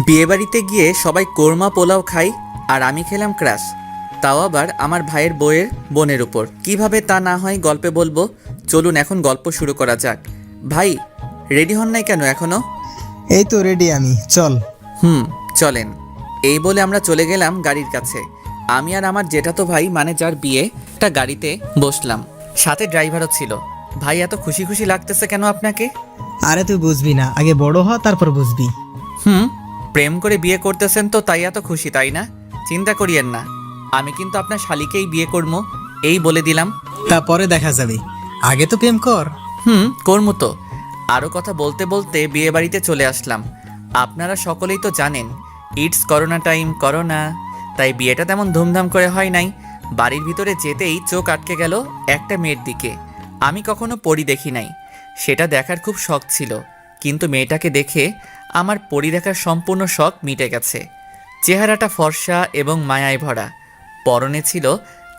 বিয়েবাড়িতে গিয়ে সবাই কোরমা পোলাও খাই আর আমি খেলাম ক্রাশ, তাও আবার আমার ভাইয়ের বউয়ের বোনের উপর। কিভাবে তা না হয় গল্পে বলবো। চলুন এখন গল্প শুরু করা যাক। ভাই, রেডি হন নাই কেন এখনো? এই তো রেডি আমি, চল। চলেন। এই বলে আমরা চলে গেলাম গাড়ির কাছে। আমি আর আমার জেঠাতো ভাই মানে যার বিয়ে, একটা গাড়িতে বসলাম, সাথে ড্রাইভারও ছিল। ভাই, এত খুশি খুশি লাগতেছে কেন আপনাকে? আরে তুই বুঝবি না, আগে বড় হ তারপর বুঝবি। প্রেম করে বিয়ে করতেছেন তো তাই এত খুশি, তাই না? চিন্তা করিয়েন না, আমি কিন্তু আপনার শালিকেই বিয়ে করবো, এই বলে দিলাম। তারপরে দেখা যাবে, আগে তো প্রেম কর। করবো তো। আরও কথা বলতে বলতে বিয়ে বাড়িতে চলে আসলাম। আপনারা সকলেই তো জানেন ইটস করোনা টাইম, করোনা, তাই বিয়েটা তেমন ধুমধাম করে হয় নাই। বাড়ির ভিতরে যেতেই চোখ আটকে গেল একটা মেয়ের দিকে। আমি কখনো পরি দেখি নাই, সেটা দেখার খুব শখ ছিল, কিন্তু মেয়েটাকে দেখে আমার পরি দেখার সম্পূর্ণ শখ মিটে গেছে। চেহারাটা ফর্সা এবং মায়ায় ভরা, পরনে ছিল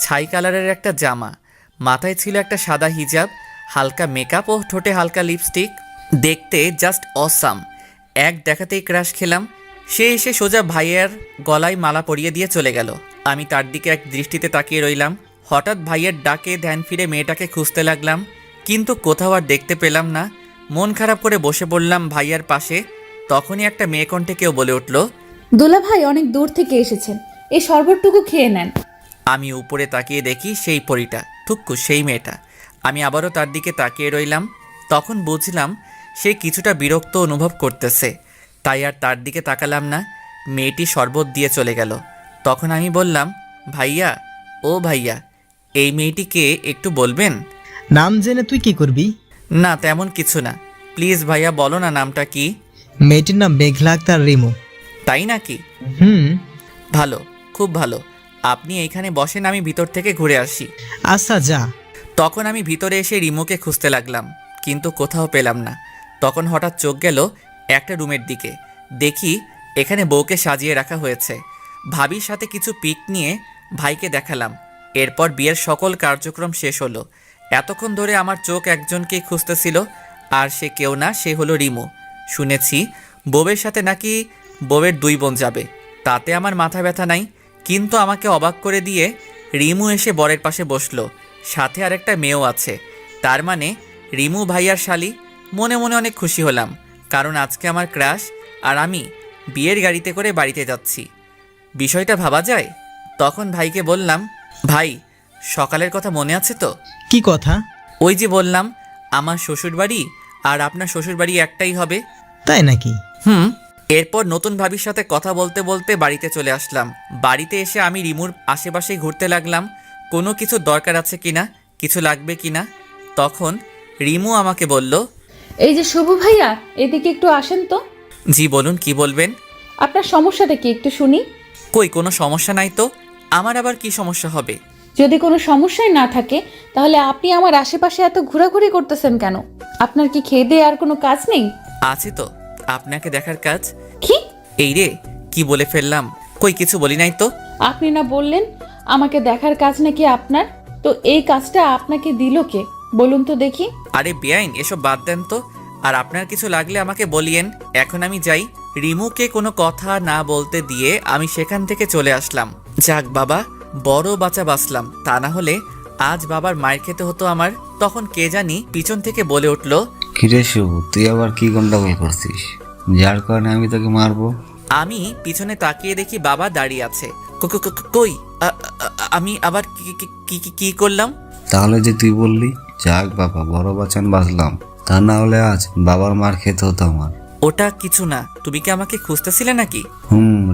ছাই কালারের একটা জামা, মাথায় ছিল একটা সাদা হিজাব, হালকা মেকআপ ও ঠোঁটে হালকা লিপস্টিক। দেখতে জাস্ট অসাম। এক দেখাতেই ক্রাশ খেলাম। সে এসে সোজা ভাইয়ের গলায় মালা পরিয়ে দিয়ে চলে গেল। আমি তার দিকে এক দৃষ্টিতে তাকিয়ে রইলাম। হঠাৎ ভাইয়ের ডাকে ধ্যান ফিরে মেয়েটাকে খুঁজতে লাগলাম, কিন্তু কোথাও আর দেখতে পেলাম না। মন খারাপ করে বসে পড়লাম ভাইয়ার পাশে। তখনই একটা মেয়ে কণ্ঠে কেউ বলে উঠল, দুলা ভাই অনেক দূর থেকে এসেছেন, এই শরবতটুকু খেয়ে নেন। আমি উপরে তাকিয়ে দেখি সেই পরীটা, থুক্কু সেই মেয়েটা। আমি আবারও তার দিকে তাকিয়ে রইলাম। তখন বুঝলাম সে কিছুটা বিরক্ত অনুভব করতেছে, তাই আর তার দিকে তাকালাম না। মেয়েটি শরবত দিয়ে চলে গেল। তখন আমি বললাম, ভাইয়া, ও ভাইয়া, এই মেয়েটিকে একটু বলবেন? নাম জেনে তুই কি করবি? না তেমন কিছু না, প্লিজ ভাইয়া বলো না নামটা কি। মেয়েটির নাম মেঘলা আক্তার রিমু। তাই নাকি? হুম। ভালো, খুব ভালো। আপনি এইখানে বসেন, আমি ভিতর থেকে ঘুরে আসি। আচ্ছা যা। তখন আমি ভিতরে এসে রিমুকে খুঁজতে লাগলাম, কিন্তু কোথাও পেলাম না। তখন হঠাৎ চোখ গেল একটা রুমের দিকে। দেখি এখানে বউকে সাজিয়ে রাখা হয়েছে। ভাবির সাথে কিছু পিক নিয়ে ভাইকে দেখালাম। এরপর বিয়ের সকল কার্যক্রম শেষ হলো। এতক্ষণ ধরে আমার চোখ একজনকেই খুঁজতেছিল, আর সে কেউ না, সে হলো রিমু। শুনেছি বউয়ের সাথে নাকি বউয়ের 2 বোন যাবে, তাতে আমার মাথা ব্যথা নাই, কিন্তু আমাকে অবাক করে দিয়ে রিমু এসে বরের পাশে বসলো। সাথে আরেকটা মেয়েও আছে, তার মানে রিমু ভাইয়ার শালি। মনে মনে অনেক খুশি হলাম, কারণ আজকে আমার ক্রাশ আর আমি বিয়ের গাড়িতে করে বাড়িতে যাচ্ছি। বিষয়টা ভাবা যায়। তখন ভাইকে বললাম, ভাই, সকালের কথা মনে আছে তো? কি কথা? ওই যে বললাম আমার শ্বশুরবাড়ি আর আপনার শ্বশুরবাড়ি একটাই হবে। তাই নাকি? এরপর নতুন ভাবির সাথে কথা বলতে বলতে বাড়িতে চলে আসলাম। বাড়িতে এসে আমি রিমুর আশেপাশেই ঘুরতে লাগলাম, কোনো কিছু দরকার আছে কিনা, কিছু লাগবে কিনা। তখন রিমু আমাকে বলল, এই যে শুভ ভাইয়া, এদিকে একটু আসেন তো। জি বলুন, কি বলবেন? আপনার সমস্যাটা কি একটু শুনি। কই কোনো সমস্যা নাই তো, আমার আবার কি সমস্যা হবে? যদি কোনো সমস্যাই না থাকে তাহলে আপনি আমার আশেপাশে এত ঘোরাঘুরি করতেছেন কেন? আপনার কি খেয়ে দিয়ে আর কোনো কাজ নেই? আছে তো, আপনাকে দেখার কাজ। কি? এই রে, কি বলে ফেললাম? কই কিছু বলি নাই তো। আপনি না বললেন আমাকে দেখার কাজ নাকি আপনার? তো এই কাজটা আপনাকে দিল কে বলুন তো দেখি। আরে বেআইন, এসব বাদ দেন তো। আর আপনার কিছু লাগলে আমাকে বলিয়েন, এখন আমি যাই। রিমুকে কোনো কথা না বলতে দিয়ে আমি সেখান থেকে চলে আসলাম। যাক বাবা, বড় বাঁচা বাঁচলাম, তা না হলে আজ বাবার মায়ের খেতে হতো আমার। তখন কে জানি পিছন থেকে বলে উঠল, কিরে শুভ, তুই আবার কি গন্ডগোল করছিস, যার কারণে আমি তোকে মারবো? আমি পিছনে তাকিয়ে দেখি বাবা দাঁড়িয়ে আছে। কই আমি আবার কি করলাম? তাহলে যে তুই বললি, যাক বাবা, বড় বাঁচান বাঁচলাম, তা না হলে আজ বাবার মার খেতে হতো আমার। ওটা কিছু না, তুমি কি আমাকে খুঁজতেছিলে নাকি?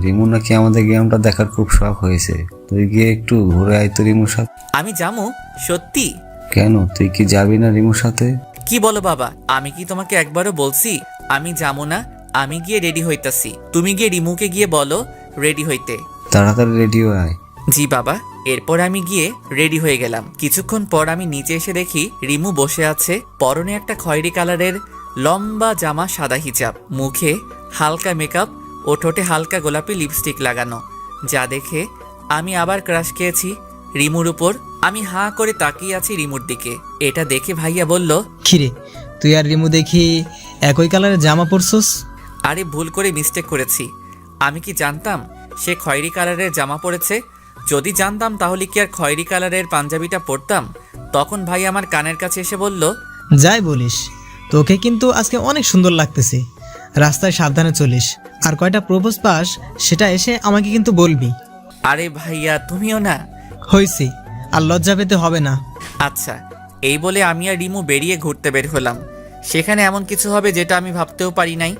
রিমু নাকি আমাদের গেমটা দেখার খুব শখ হয়েছে, তুই গিয়ে একটু ঘুরে আয় তো রিমুর সাথে। আমি যাবো? সত্যি? কেন, তুই কি যাবি না রিমুর সাথে? কি বলো বাবা, আমি কি তোমাকে একবারও বলছি আমি যাবো না? আমি গিয়ে রেডি হইতাছি, তুমি গিয়ে রিমুকে গিয়ে বলো রেডি হইতে। তাড়াতাড়ি রেডি হয়ে আয়। জি বাবা। এরপর আমি গিয়ে রেডি হয়ে গেলাম। কিছুক্ষণ পর আমি নিচে এসে দেখি রিমু বসে আছে, পরনে একটা খয়েরি কালারের লম্বা জামা, সাদা হিজাব, মুখে হালকা মেকআপ ও ঠোঁটে হালকা গোলাপি লিপস্টিক লাগানো। যা দেখে আমি আবার ক্রাশ খেয়েছি রিমুর উপর। আমি হাঁ করে তাকিয়ে আছি রিমুর দিকে। এটা দেখে ভাইয়া বলল, কিরে, তুই আর রিমু দেখি একই কালারের জামা পরছস? আরে ভুল করে মিস্টেক করেছি, আমি কি জানতাম সে খয়েরি কালারের জামা পরেছে? যদি জানতাম তাহলে কি আর খয়েরি কালারের পাঞ্জাবিটা পরতাম? তখন ভাই আমার কানের কাছে এসে বলল, যাই বলিস, তোকে কিন্তু আজকে অনেক সুন্দর লাগতেছে। রাস্তায় সাবধানে চলিস, আর কয়টা প্রপোজ পাস সেটা এসে আমাকে কিন্তু বলবি। আরে ভাইয়া তুমিও না। হইছি, আর লজ্জা পেতে হবে না। আচ্ছা, এই বলে আমি আর রিমু বেরিয়ে ঘুরতে বের হলাম। সেখানে এমন কিছু হবে যেটা আমি ভাবতেও পারি নাই।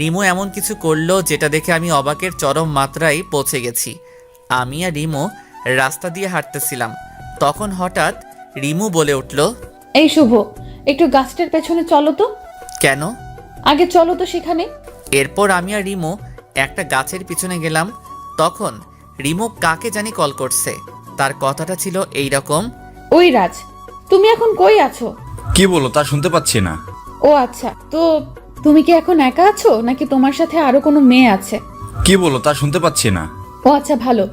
রিমু এমন কিছু করলো যেটা দেখে আমি অবাকের চরম মাত্রায় পৌঁছে গেছি। আমি আর রিমু রাস্তা দিয়ে হাঁটতেছিলাম, তখন হঠাৎ রিমু বলে উঠল, এই শুভ, একটু গাছটার পেছনে চলো তো। কেন? আগে চলো তো সেখানে। এরপর আমি আর রিমু একটা গাছের পিছনে গেলাম। তখন রিমু কাকে জানি কল করছে। তার কথাটা ছিল এই রকম, ওই রাজ, তুমি এখন কই আছো? কি বলো তা শুনতে পাচ্ছি না। ও আচ্ছা, তো তুমি কি এখন একা আছো নাকি তোমার সাথে আরো কোনো মেয়ে আছে? কি বলো তা শুনতে পাচ্ছি না। ও আচ্ছা, ভালো।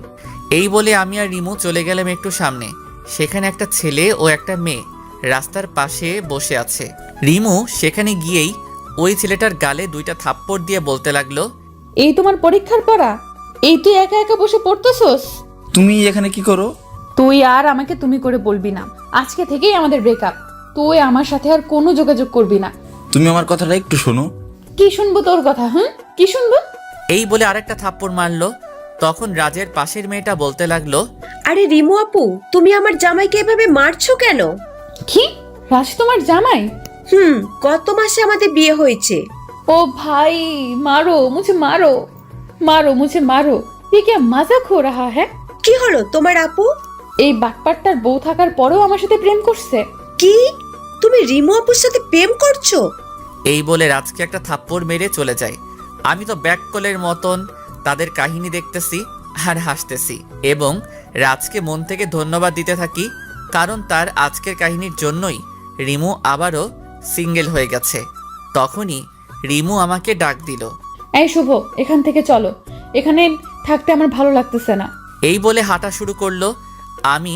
এই বলে আমি আর রিমু চলে গেলাম একটু সামনে। সেখানে একটা ছেলে ও একটা মেয়ে রাস্তার পাশে বসে আছে। রিমু সেখানে গিয়েই ওই ছেলেটার গালে 2টা থাপ্পড় দিয়ে বলতে লাগলো, এই তোমার পরীক্ষার পড়া? এই তুই একা একা বসে পড়তেছস? তুমি এখানে কি করো? তুই আর আমাকে তুমি করে বলবি না। আজকে থেকেই আমাদের ব্রেকআপ। তুই আমার সাথে আর কোনো যোগাযোগ করবি না। তুমি আমার কথাটা একটু শোনো। কি শুনবো তোর কথা? কি শুনবো? এই বলে আরেকটা থাপ্পড় মারলো। তখন রাজের পাশের মেয়েটা বলতে লাগলো, আরে রিমু আপু, তুমি আমার জামাইকে এভাবে মারছো কেন? কি? রাজ তোমার জামাই? গত মাসে আমাদের বিয়ে হয়েছে। ओ भाई, मारो मुझे, मारो मारो मुझे, मारो। ये क्या मजाक हो रहा है? কি হলো তোমার আপু? এই বাটপারটার বউ থাকার পরেও আমার সাথে প্রেম করছে। কি? তুমি রিমু আপুর সাথে প্রেম করছো? এই বলে রাজকে একটা থাপ্পড় মেরে চলে যায়। আমি তো ব্যাককলের মতন তাদের কাহিনী দেখতেছি আর হাসতেছি এবং রাজকে মন থেকে ধন্যবাদ দিতে থাকি, কারণ তার আজকের কাহিনীর জন্যই রিমু আবারও সিঙ্গেল হয়ে গেছে। তখনই রিমু আমাকে ডাক দিল। এই শুভ, এখান থেকে চলো, এখানে থাকতে আমার ভালো লাগতেছে না। এই বলে হাঁটা শুরু করলো। আমি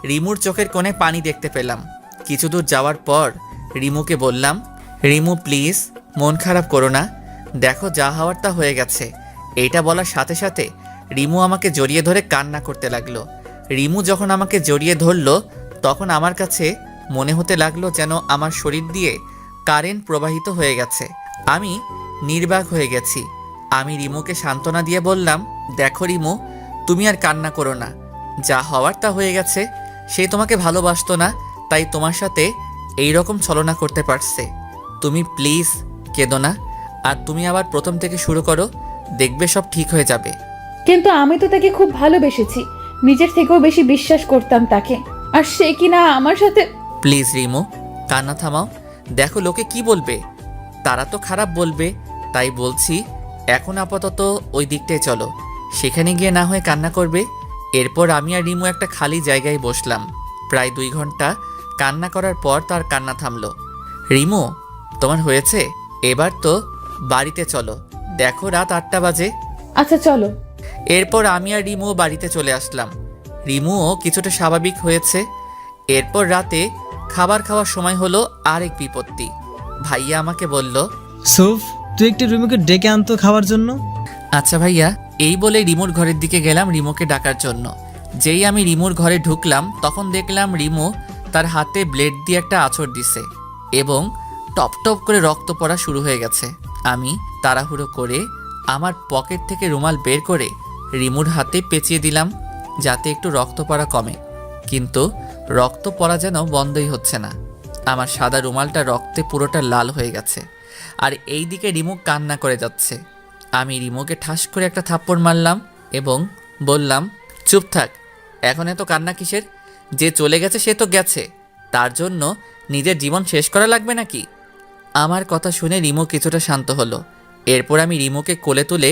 রিমুর চোখের কোণে পানি দেখতে পেলাম। কিছু দূর যাওয়ার পর রিমুকে বললাম, রিমু প্লিজ মন খারাপ করো না, দেখো যা হওয়ার তা হয়ে গেছে। এইটা বলার সাথে সাথে রিমু আমাকে জড়িয়ে ধরে কান্না করতে লাগলো। রিমু যখন আমাকে জড়িয়ে ধরলো তখন আমার কাছে মনে হতে লাগলো যেন আমার শরীর দিয়ে কারেন্ট প্রবাহিত হয়ে গেছে। আমি নির্বাক হয়ে গেছি। আমি রিমুকে সান্ত্বনা দিয়ে বললাম, দেখো রিমু, তুমি আর কান্না করো না, যা হওয়ার তা হয়ে গেছে। সে তোমাকে ভালোবাসতো না, তাই তোমার সাথে এই রকম ছলনা করতে পারছে। তুমি প্লিজ কেঁদো না, আর তুমি আবার প্রথম থেকে শুরু করো, দেখবে সব ঠিক হয়ে যাবে। কিন্তু আমি তো তাকে খুব ভালোবেসেছি, নিজের থেকেও বেশি বিশ্বাস করতাম তাকে, আর সে কিনা আমার সাথে। প্লিজ রিমু, কান্না থামাও। দেখো লোকে কি বলবে, তারা তো খারাপ বলবে, তাই বলছি এখন আপাতত ওই দিকটায় চলো, সেখানে গিয়ে না হয় কান্না করবে। এরপর আমি আর রিমু একটা খালি জায়গায় বসলাম। প্রায় 2 ঘন্টা কান্না করার পর তার কান্না থামলো। রিমু, তোমার হয়েছে, এবার তো বাড়িতে চলো, দেখো রাত 8টা বাজে। আচ্ছা চলো। এরপর আমি আর রিমু বাড়িতে চলে আসলাম। রিমুও কিছুটা স্বাভাবিক হয়েছে। এরপর রাতে খাবার খাওয়ার সময় হলো আরেক বিপত্তি। ভাইয়া আমাকে বলল, সুফ, তুই একটু রিমুকে ডেকে আনতো খাওয়ার জন্য। আচ্ছা ভাইয়া। এই বলে রিমুর ঘরের দিকে গেলাম রিমুকে ডাকার জন্য। যেই আমি রিমুর ঘরে ঢুকলাম তখন দেখলাম রিমু তার হাতে ব্লেড দিয়ে একটা আঁচড় দিছে এবং টপ টপ করে রক্ত পড়া শুরু হয়ে গেছে। আমি তাড়াহুড়ো করে আমার পকেট থেকে রুমাল বের করে রিমুর হাতে পেঁচিয়ে দিলাম যাতে একটু রক্ত পড়া কমে, কিন্তু রক্ত পড়া যেন বন্ধই হচ্ছে না। আমার সাদা রুমালটা রক্তে পুরোটা লাল হয়ে গেছে, আর এই দিকে রিমু কান্না করে যাচ্ছে। আমি রিমুকে ঠাস করে একটা থাপ্পড় মারলাম এবং বললাম, চুপ থাক, এখন এত কান্না কিসের? যে চলে গেছে সে তো গেছে, তার জন্য নিজের জীবন শেষ করা লাগবে নাকি? আমার কথা শুনে রিমু কিছুটা শান্ত হলো। এরপর আমি রিমুকে কোলে তুলে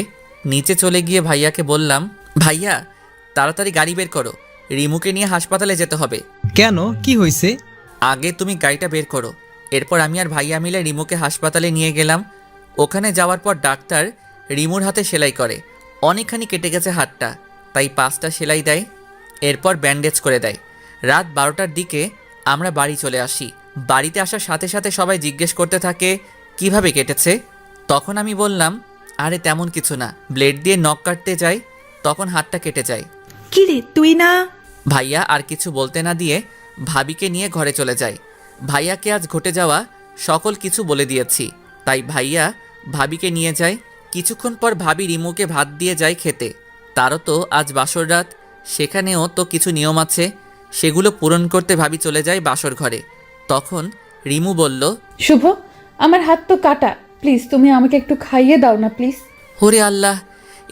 নিচে চলে গিয়ে ভাইয়াকে বললাম, ভাইয়া তাড়াতাড়ি গাড়ি বের করো, রিমুকে নিয়ে হাসপাতালে যেতে হবে। কেন, কি হয়েছে? আগে তুমি গাড়িটা বের করো। এরপর আমি আর ভাইয়া মিলে রিমুকে হাসপাতালে নিয়ে গেলাম। ওখানে যাওয়ার পর ডাক্তার রিমুর হাতে সেলাই করে। অনেকখানি কেটে গেছে হাতটা, তাই 5টা সেলাই দেয়, এরপর ব্যান্ডেজ করে দেয়। রাত 12টার দিকে আমরা বাড়ি চলে আসি। বাড়িতে আসার সাথে সাথে সবাই জিজ্ঞেস করতে থাকে কিভাবে কেটেছে। তখন আমি বললাম, আরে তেমন কিছু না, ব্লেড দিয়ে নখ কাটতে যাই, তখন হাতটা কেটে যায়। কি রে তুই না? ভাইয়া আর কিছু বলতে না দিয়ে ভাবিকে নিয়ে ঘরে চলে যায়। ভাইয়াকে আজ ঘটে যাওয়া সকল কিছু বলে দিয়েছি, তাই ভাইয়া ভাবিকে নিয়ে যায়। কিছুক্ষণ পর ভাবি রিমুকে ভাত দিয়ে যায় খেতে। তারও তো আজ বাসর রাত, সেখানেও তো কিছু নিয়ম আছে, সেগুলো পূরণ করতে ভাবি চলে যায় বাসর ঘরে। তখন রিমু বলল, শুভ, আমার হাত তো কাটা, প্লিজ তুমি আমাকে একটু খাইয়ে দাও না প্লিজ। ওরে আল্লাহ,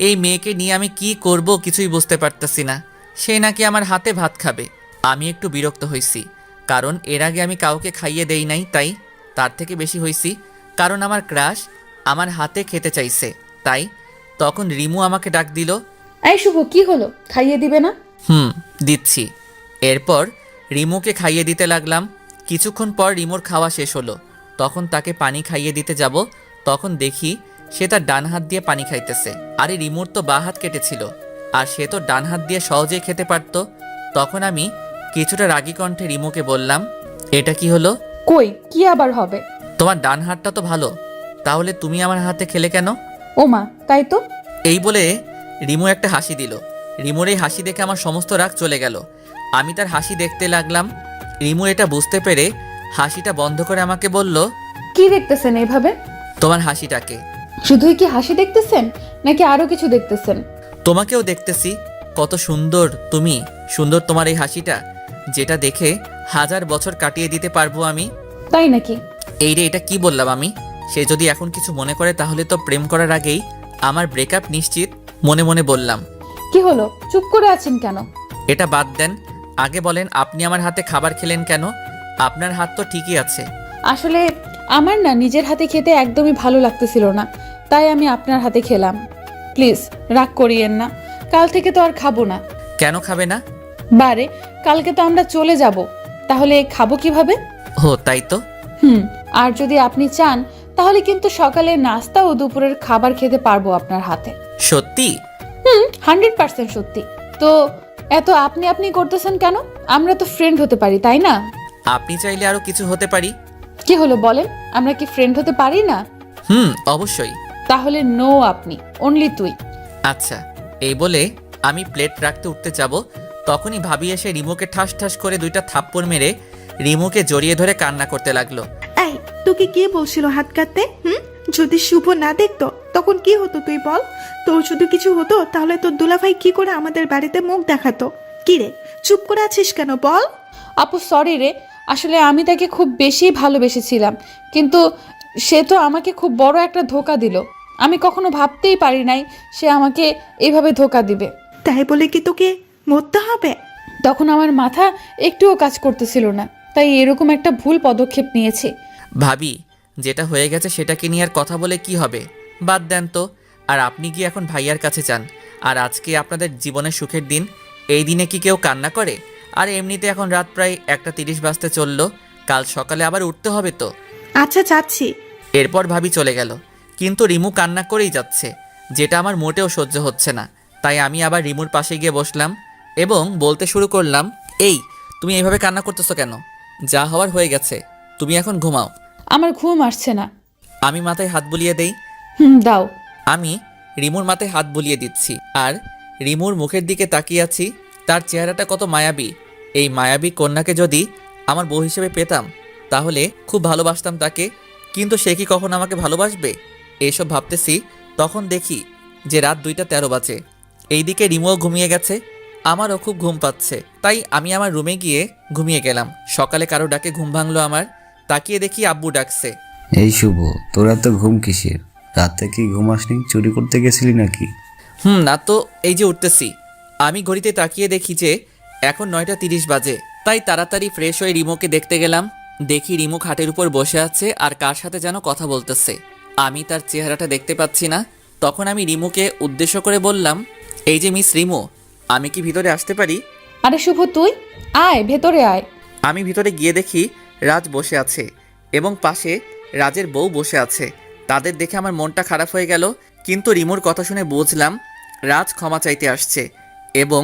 এই মেয়েকে নিয়ে আমি কি করব কিছুই বুঝতে পারতাছি না। সে নাকি আমার হাতে ভাত খাবে। আমি একটু বিরক্ত হইছি, কারণ এর আগে আমি কাউকে খাইয়ে দেই নাই, তাই তার থেকে বেশি হইছি কারণ আমার ক্রাশ আমার হাতে খেতে চাইছে। তাই তখন রিমু আমাকে ডাক দিল। এই শুভ, কি হলো, খাইয়ে দিবে না? দিচ্ছি। এরপর রিমুকে খাইয়ে দিতে লাগলাম। কিছুক্ষণ পর রিমুর খাওয়া শেষ হলো, তখন তাকে পানি খাইয়ে দিতে যাব। তখন দেখি সে তার ডান হাত দিয়ে পানি খাইতেছে। আরে রিমুর তো বাঁ হাত কেটেছিল, আর সে তো ডান হাত দিয়ে সহজেই খেতে পারত। তখন আমি কিছুটা রাগী কণ্ঠে রিমুকে বললাম, এটা কি হলো? কই, কি আবার হবে? তোমার ডান হাতটা তো ভালো, তাহলে তুমি আমার হাতে খেলে কেন? ও মা, তাই তো। এই বলে রিমু একটা হাসি দিল। রিমুর এই হাসি দেখে আমার সমস্ত রাগ চলে গেল। আমি তার হাসি দেখতে লাগলাম। রিমু এটা বুঝতে পেরে হাসিটা বন্ধ করে আমাকে বলল, কি দেখতেছেন এইভাবে? তোমার হাসিটাকে। শুধুই কি হাসি দেখতেছেন নাকি আরো কিছু দেখতেছেন? তোমাকেও দেখতেছি, কত সুন্দর তুমি, সুন্দর তোমার এই হাসিটা, যেটা দেখে 1000 বছর কাটিয়ে দিতে পারবো আমি। তাই নাকি? এই রে, এটা কি বললাম আমি? সে যদি এখন কিছু মনে করে তাহলে তো প্রেম করার আগেই আমার ব্রেকআপ নিশ্চিত। মনে মনে বললাম। কি হলো, চুপ করে আছেন কেন? এটা বাদ দেন, আগে বলেন আপনি আমার হাতে খাবার খেলেন কেন? আপনার হাত তো ঠিকই আছে। আসলে আমার না নিজের হাতে খেতে একদমই ভালো লাগতেছিল না, তাই আমি আপনার হাতে খেলাম। প্লিজ রাগ করিয়েন না, কাল থেকে তো আর খাবো না। কেন খাবে না? বারে, কালকে তো আমরা চলে যাব, তাহলে খাবো কিভাবে? ও তাই তো। আর যদি আপনি চান তাহলে কিন্তু সকালে নাস্তা ও দুপুরের খাবার খেতে পারবো আপনার হাতে। সত্যি? 100% সত্যি। তো এত আপনি আপনি করতেছেন কেন? আমরা তো ফ্রেন্ড হতে পারি, তাই না? আপনি চাইলে আরো কিছু হতে পারি। কি হলো বলেন, আমরা কি ফ্রেন্ড হতে পারি না? অবশ্যই। তাহলে নো, আপনি অনলি তুই। আচ্ছা। এই বলে আমি প্লেট রাখতে উঠতে যাব, তখনই ভাবি এসে রিমুকে ঠাস ঠাস করে 2টা থাপ্পড় মেরে রিমুকে জড়িয়ে ধরে কান্না করতে লাগলো। এই, তোকে কে বলছিল হাত কাটতে? যদি শুভ না দেখতো তখন কি হতো তুই বল? তোর যদি কিছু হতো তাহলে তোর দুলাভাই কি করে আমাদের বাড়িতে মুখ দেখাতো? কি রে, চুপ করে আছিস কেন বল? আপু সরি রে, আসলে আমি তাকে খুব বেশি ভালোবেসেছিলাম, কিন্তু সে তো আমাকে খুব বড় একটা ধোঁকা দিল। আমি কখনো ভাবতেই পারি নাই সে আমাকে এইভাবে ধোঁকা দিবে। তাই বলে কি তোকে মরতে হবে? তখন আমার মাথা একটুও কাজ করতেছিল না, তাই এরকম একটা ভুল পদক্ষেপ নিয়েছি। ভাবি, যেটা হয়ে গেছে সেটাকে নিয়ে আর কথা বলে কি হবে? বাদ দেন তো। আর আপনি কি এখন ভাইয়ার কাছে যান? আর আজকে আপনাদের জীবনের সুখের দিন, এই দিনে কি কেউ কান্না করে? আর এমনিতে এখন রাত প্রায় 1:30 বাজতে চললো, কাল সকালে আবার উঠতে হবে তো। আচ্ছা যাচ্ছি। এরপর ভাবি চলে গেল, কিন্তু রিমু কান্না করেই যাচ্ছে, যেটা আমার মোটেও সহ্য হচ্ছে না। তাই আমি আবার রিমুর পাশে গিয়ে বসলাম এবং বলতে শুরু করলাম, এই তুমি এইভাবে কান্না করতেছো কেন? যা হওয়ার হয়ে গেছে, তুমি এখন ঘুমাও। আমার ঘুম আসছে না। আমি মাথায় হাত বুলিয়ে দেই। দাও। আমি রিমুর মাথায় হাত বুলিয়ে দিচ্ছি আর রিমুর মুখের দিকে তাকিয়ে আছি। তার চেহারাটা কত মায়াবী। এই মায়াবী কন্যাকে যদি আমার বউ হিসেবে পেতাম তাহলে খুব ভালোবাসতাম তাকে, কিন্তু সে কি কখন আমাকে ভালোবাসবে? এইসব ভাবতেছি, তখন দেখি যে রাত 2:13 বাজে। এইদিকে রিমুও ঘুমিয়ে গেছে, আমারও খুব ঘুম পাচ্ছে, তাই আমি আমার রুমে গিয়ে ঘুমিয়ে গেলাম। সকালে কারো ডাকে ঘুম ভাঙলো আমার, তাকিয়ে দেখি আব্বু ডাকছে। এই শুভ, তোর এত ঘুম কিসের? রাতে কি ঘুমাসনি? চুরি করতে গেছিলি নাকি? না তো, এই যে উঠতেছি। আমি ঘড়িতে তাকিয়ে দেখি যে এখন 9:30 বাজে, তাই তাড়াতাড়ি ফ্রেশ হয়ে রিমোকে দেখতে গেলাম। দেখি রিমো খাটের উপর বসে আছে আর কার সাথে যেন কথা বলতেছে। আমি তার চেহারাটা দেখতে পাচ্ছি না। তখন আমি রিমোকে উদ্দেশ্য করে বললাম, এই যে মিস রিমো, আমি কি ভিতরে আসতে পারি? আরে শুভ, তুই আয়, ভেতরে আয়। আমি ভিতরে গিয়ে দেখি রাজ বসে আছে এবং পাশে রাজের বউ বসে আছে। তাদের দেখে আমার মনটা খারাপ হয়ে গেল, কিন্তু রিমুর কথা শুনে বুঝলাম রাজ ক্ষমা চাইতে আসছে এবং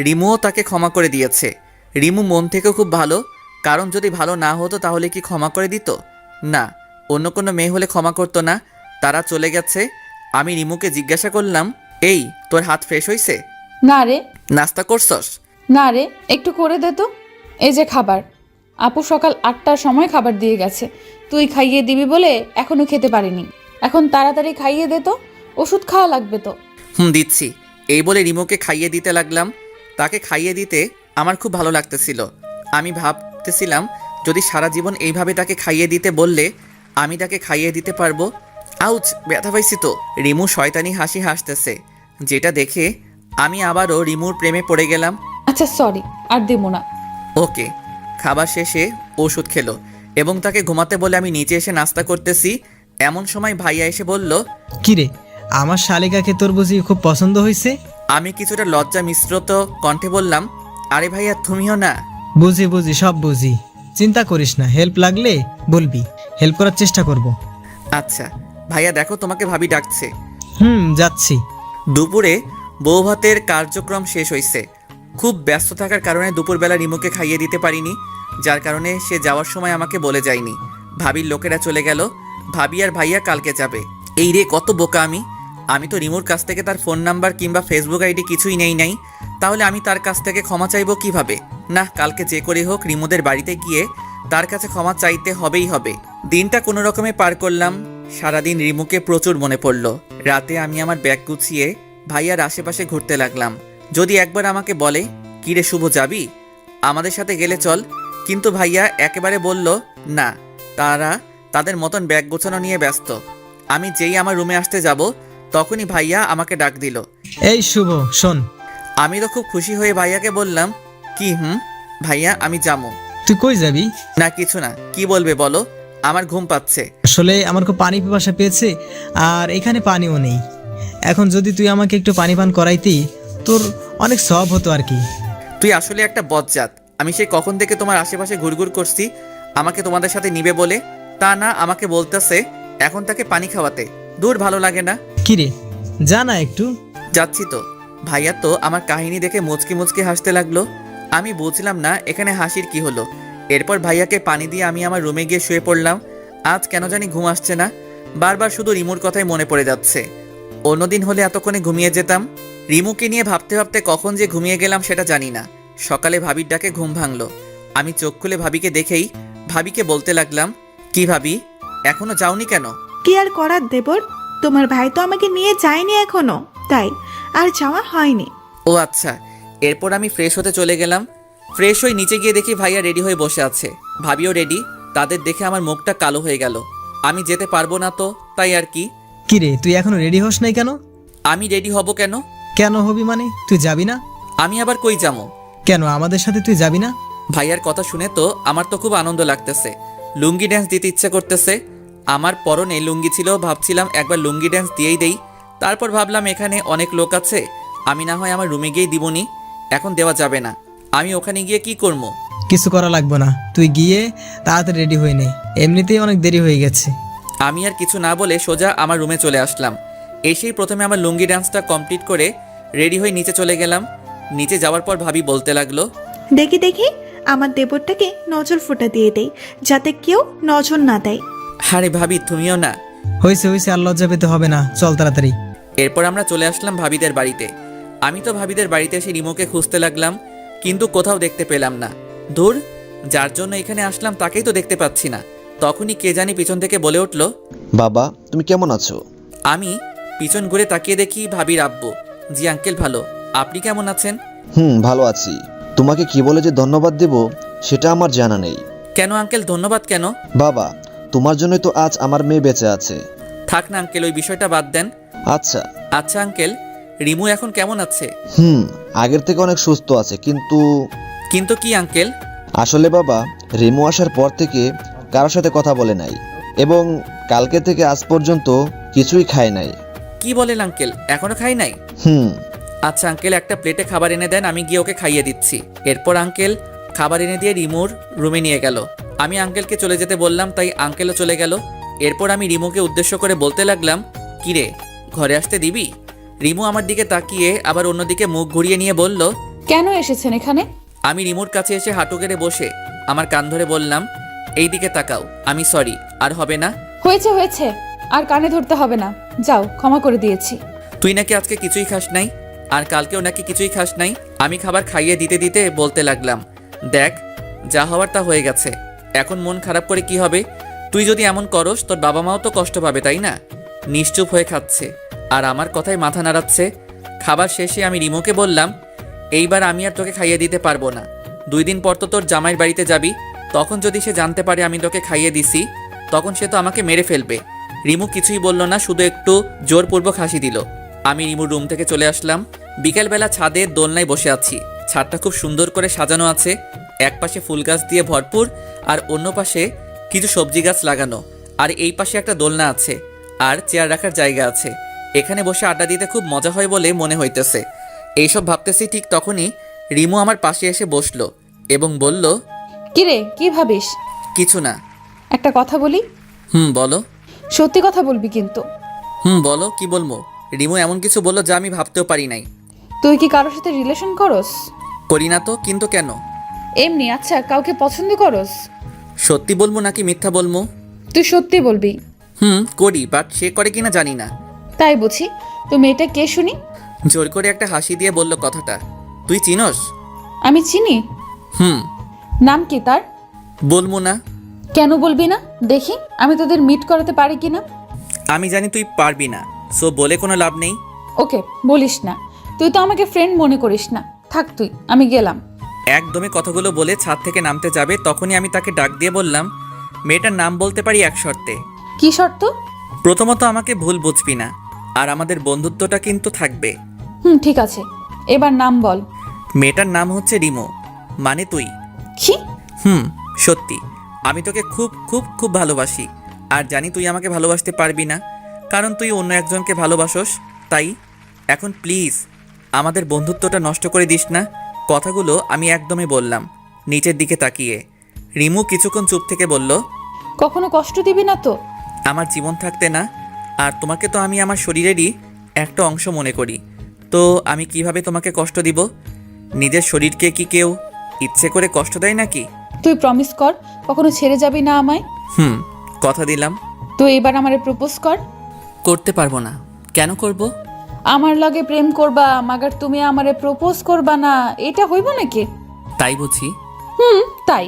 রিমুও তাকে ক্ষমা করে দিয়েছে। রিমু মন থেকেও খুব ভালো, কারণ যদি ভালো না হতো তাহলে কি ক্ষমা করে দিত? না, অন্য কোনো মেয়ে হলে ক্ষমা করতো না। তারা চলে গেছে, আমি রিমুকে জিজ্ঞাসা করলাম, এই তোর হাত ফ্রেশ হইছে? না রে, নাস্তা করছস? না রে, একটু করে দে তো। এই যে খাবার, আপু সকাল 8টার সময় খাবার দিয়ে গেছে, তুই খাইয়ে দিবি বলে এখনো খেতে পারিনি। এখন তাড়াতাড়ি খাইয়ে দে তো, ওষুধ খাওয়া লাগবে তো। দিচ্ছি। এই বলে রিমুকে খাইয়ে দিতে লাগলাম। তাকে খাইয়ে দিতে আমার খুব ভালো লাগতেছিল। আমি ভাবতেছিলাম যদি সারা জীবন এইভাবে তাকে খাইয়ে দিতে বললে আমি তাকে খাইয়ে দিতে পারবো। আউচ, ব্যথা পাইছি তো। রিমু শয়তানি হাসি হাসতেছে, যেটা দেখে আমি আবারও রিমুর প্রেমে পড়ে গেলাম। আচ্ছা সরি, আর দেবো না। ওকে। খাবার শেষে ওষুধ খেলো এবং তাকে ঘুমাতে বলে আমি নিচে এসে নাস্তা করতেছি। এমন সময় ভাইয়া এসে বলল, কিরে, আমার শালিকাকে তোর বুঝি খুব পছন্দ হয়েছে? আমি কিছুটা লজ্জা মিশ্রিত কণ্ঠে বললাম, আরে ভাইয়া তুমিও না। বুঝি বুঝি, সব বুঝি, চিন্তা করিস না, হেল্প লাগলে বলবি, হেল্প করার চেষ্টা করব। আচ্ছা ভাইয়া, দেখো তোমাকে ভাবি ডাকছে। যাচ্ছি। দুপুরে বউ ভাতের কার্যক্রম শেষ হয়েছে। খুব ব্যস্ত থাকার কারণে দুপুরবেলা রিমুকে খাইয়ে দিতে পারিনি, যার কারণে সে যাওয়ার সময় আমাকে বলে যায়নি। ভাবির লোকেরা চলে গেল। ভাবি আর ভাইয়া কালকে যাবে। এই রে, কত বোকা আমি! আমি তো রিমুর কাছ থেকে তার ফোন নাম্বার কিংবা ফেসবুক আইডি কিছুই নেই নাই। তাহলে আমি তার কাছ থেকে ক্ষমা চাইবো কিভাবে? না, কালকে যে করে হোক রিমুদের বাড়িতে গিয়ে তার কাছে ক্ষমা চাইতে হবেই হবে। দিনটা কোনো রকমে পার করলাম। সারাদিন রিমুকে প্রচুর মনে পড়ল। রাতে আমি আমার ব্যাগ গুছিয়ে ভাইয়ার আশেপাশে ঘুরতে লাগলাম। যদি একবার আমাকে বলে, কিরে শুভ যাবি, আমাদের সাথে গেলে চল, কিন্তু ভাইয়া একেবারে বলল না, তারা তাদের মতন ব্যাগ গোছানো নিয়ে ব্যস্ত। আমি যেই আমার রুমে আসতে যাব তখনই ভাইয়া আমাকে ডাক দিল। এই শুভ, শোন। আমি তো খুব খুশি হয়ে ভাইয়াকে বললাম, কি? ভাইয়া আমি যাবো। তুই কই যাবি? না কিছু না। কি বলবে বলো? আমার ঘুম পাচ্ছে। আসলে আমার খুব পানি পিপাসা পেয়েছে, আর এখানে পানিও নেই। এখন যদি তুই আমাকে একটু পানি পান করাইতি, তোর অনেক সব হতো আর কি। তুই আসলে একটা বজ্জাত। আমি সেই কখন থেকে তোমার আশেপাশে ঘুরঘুর করছি আমাকে তোমাদের সাথে নিবে বলে, তা না আমাকে বলতেছে এখন তাকে পানি খাওয়াতে। দূর, ভালো লাগে না। কিরে, যা না একটু। যাচ্ছি তো। ভাইয়া তো আমার কাহিনী দেখে মুচকি মুচকি হাসতে লাগলো। আমি বুঝলাম না এখানে হাসির কি হলো। এরপর ভাইয়াকে পানি দিয়ে আমি আমার রুমে গিয়ে শুয়ে পড়লাম। আজ কেন জানি ঘুম আসছে না, বারবার শুধু রিমুর কথাই মনে পড়ে যাচ্ছে। অন্যদিন হলে এতক্ষণে ঘুমিয়ে যেতাম। রিমুকে নিয়ে ভাবতে ভাবতে কখন যে ঘুমিয়ে গেলাম সেটা জানি না। সকালে ভাবির ডাকে ঘুম ভাঙলো। আমি চোখ খুলে ভাবিকে দেখেই ভাবিকে বলতে লাগলাম, কি ভাবি, এখনো যাওনি কেন? কি আর করার দেবর, তোমার ভাই তো আমাকে নিয়ে যায়নি এখনো, তাই আর যাওয়া হয়নি। ও আচ্ছা। এরপর আমি ফ্রেশ হতে চলে গেলাম। ফ্রেশ হয়ে নিচে গিয়ে দেখি ভাইয়া রেডি হয়ে বসে আছে, ভাবিও রেডি। তাদের দেখে আমার মুখটা কালো হয়ে গেল। আমি যেতে পারবো না তো, তাই আর কি। কিরে, তুই এখনো রেডি হস নাই কেন? আমি রেডি হব কেন? কেন হবি মানে? তুই যাবি না? আমি আবার কই যাবো? কেন আমাদের সাথে তুই যাবি না? ভাইয়ার কথা শুনে তো আমার তো খুব আনন্দ লাগতেছে। লুঙ্গি ড্যান্স দিতে ইচ্ছে করতেছে। আমার পরনে লুঙ্গি ছিল, ভাবছিলাম একবার লুঙ্গি ড্যান্স দিয়েই দেই। তারপর ভাবলাম এখানে অনেক লোক আছে, আমি না হয় আমার রুমে গিয়েই দিবনি। এখন দেওয়া যাবে না। আমি ওখানে গিয়ে কি করবো? কিছু করা লাগবে না, তুই গিয়ে তাড়াতাড়ি রেডি হয়ে নে, এমনিতেই অনেক দেরি হয়ে গেছে। আমি আর কিছু না বলে সোজা আমার রুমে চলে আসলাম। এসেই প্রথমে আমার লুঙ্গি ডান্সটা কমপ্লিট করে রেডি হয়ে নিচে চলে গেলাম। নিচে যাওয়ার পর ভাবি বলতে লাগলো, দেখি দেখি আমার দেবরটাকে নজর ফোঁটা দিয়ে দেই, যাতে কেউ নজর না দেয়। আরে ভাবি তুমিও না। হয়েছে হয়েছে, আর লজ্জা পেতে হবে না, চল তাড়াতাড়ি। এরপর আমরা চলে আসলাম ভাবিদের বাড়িতে। আমি তো ভাবিদের বাড়িতে এসে রিমোকে খুঁজতে লাগলাম, কিন্তু কোথাও দেখতে পেলাম না। দূর, যার জন্য এখানে আসলাম তাকেই তো দেখতে পাচ্ছি না। তখনই কে জানি পিছন থেকে বলে উঠলো, বাবা তুমি কেমন আছো? আমি পিছন ঘুরে তাকিয়ে দেখি ভাবির আব্বু। জি আঙ্কেল, ভালো। আপনি কেমন আছেন? ভালো আছি। তোমাকে কি বলে যে ধন্যবাদ দেব সেটা আমার জানা নেই। কেন আঙ্কেল, ধন্যবাদ কেন? বাবা, তোমার জন্যই তো আজ আমার মেয়ে বেঁচে আছে। থাক না আঙ্কেল, ওই বিষয়টা বাদ দেন। আচ্ছা আচ্ছা আঙ্কেল, রিমু এখন কেমন আছে? আগের থেকে অনেক সুস্থ আছে, কিন্তু কিন্তু কি আঙ্কেল? আসলে বাবা, রিমু আসার পর থেকে কারোর সাথে কথা বলে নাই, এবং কালকে থেকে আজ পর্যন্ত কিছুই খায় নাই। কি বলেন আঙ্কেল, এখনো খাই নাই? আচ্ছা আঙ্কেল, একটা প্লেটে খাবার এনে দেন, আমি গিয়ে ওকে খাইয়ে দিচ্ছি। এরপর আঙ্কেল খাবার এনে দিয়ে রিমুর রুমে নিয়ে গেল। আমি আঙ্কেলকে চলে যেতে বললাম, তাই আঙ্কেলও চলে গেল। এরপর আমি রিমুকে উদ্দেশ্য করে বলতে লাগলাম, কিরে ঘরে আসতে দিবি? রিমু আমার দিকে তাকিয়ে আবার অন্যদিকে মুখ ঘুরিয়ে নিয়ে বলল, কেন এসেছেন এখানে? আমি রিমুর কাছে এসে হাঁটু গেড়ে বসে আমার কান ধরে বললাম, এই দিকে তাকাও। আমি সরি, আর হবে না। হয়েছে হয়েছে, আর কানে ধরতে হবে না, যাও, ক্ষমা করে দিয়েছি। তুই নাকি আজকে কিছুই খাস নাই, আর কালকেও নাকি কিছুই খাস নাই। আমি খাবার খাইয়ে দিতে দিতে বলতে লাগলাম, দেখ যা হওয়ার তা হয়ে গেছে, এখন মন খারাপ করে কি হবে? তুই যদি এমন করস তোর বাবা মাও তো কষ্ট পাবে, তাই না? নিশ্চুপ হয়ে খাচ্ছে আর আমার কথায় মাথা নাড়াচ্ছে। খাবার শেষে আমি রিমোকে বললাম, এইবার আমি আর তোকে খাইয়ে দিতে পারবো না। 2 দিন পর তো তোর জামাইয়ের বাড়িতে যাবি, তখন যদি সে জানতে পারে আমি তোকে খাইয়ে দিছি, তখন সে তো আমাকে মেরে ফেলবে। রিমু কিছুই বলল না, শুধু একটু জোরপূর্বক হাসি দিল। আমি রিমুর রুম থেকে চলে আসলাম। বিকেলবেলা ছাদে দোলনায় বসে আছি। ছাদটা খুব সুন্দর করে সাজানো আছে, এক পাশে ফুল গাছ দিয়ে ভরপুর আর অন্য পাশে কিছু সবজি গাছ লাগানো, আর এই পাশে একটা দোলনা আছে আর চেয়ার রাখার জায়গা আছে। এখানে বসে আড্ডা দিতে খুব মজা হয় বলে মনে হইতেছে। এইসব ভাবতেছি, ঠিক তখনই রিমু আমার পাশে এসে বসলো এবং বলল, কিরে, কি ভাবিস? কিছু না। একটা কথা বলি? বলো। সত্যি কথা বলবি কিন্তু। বলো, কি বলবো? রিমু এমন কিছু বললো যা আমি ভাবতেও পারি নাই। তুই কি কারোর সাথে রিলেশন করস? করি না তো, কিন্তু কেন? এমনি। আচ্ছা, কাউকে পছন্দ করস? সত্যি বলবো নাকি মিথ্যা বলবো? তুই সত্যি বলবি। করি, বাট সে করে কিনা জানি না। তাই বুঝি। তো মেয়েটা কে শুনি? জোর করে একটা হাসি দিয়ে বলল কথাটা। তুই চিনস? আমি চিনি। হুম। নাম কি তার? বলবো না। কেন বলবি না? দেখি আমি তোদের মিট করাতে পারি কিনা। আমি জানি তুই পারবি না, সো বলে কোনো লাভ নেই। ওকে, বলিস না। তুই তো আমাকে ফ্রেন্ড মনে করিস না। থাক তুই, আমি গেলাম। একদমই কথাগুলো বলে ছাদ থেকে নামতে যাবে, তখনই আমি তাকে ডাক দিয়ে বললাম, মেয়েটার নাম বলতে পারি এক শর্তে। কি শর্ত? প্রথমত আমাকে ভুল বুঝবি না, আর আমাদের বন্ধুত্বটা কিন্তু থাকবে। ঠিক আছে, এবার নাম বল। মেয়েটার নাম হচ্ছে রিমো, মানে তুই। কি? সত্যি। আমি তোকে খুব খুব খুব ভালোবাসি, আর জানি তুই আমাকে ভালোবাসতে পারবি না, কারণ তুই অন্য একজনকে ভালোবাসোস। তাই এখন প্লিজ আমাদের বন্ধুত্বটা নষ্ট করে দিস না। কথাগুলো আমি একদমই বললাম নিচের দিকে তাকিয়ে। রিমু কিছুক্ষণ চুপ থেকে বলল, কখনো কষ্ট দিবি না তো? আমার জীবন থাকতে না, আর তোমাকে তো আমি আমার শরীরেরই একটা অংশ মনে করি, তো আমি কিভাবে তোমাকে কষ্ট দিব? নিজের শরীরকে কি কেউ ইচ্ছে করে কষ্ট দেয় নাকি? তুই প্রমিস কর, কখনো ছেড়ে যাবি না আমায়। কথা দিলাম। তুই এবার আমারে প্রপোজ কর। করতে পারবো না। কেন করব? আমার লগে প্রেম করবা, মাগার তুমি আমারে প্রপোজ করবা না, এটা হইব নাকি? তাই বুঝি? তাই।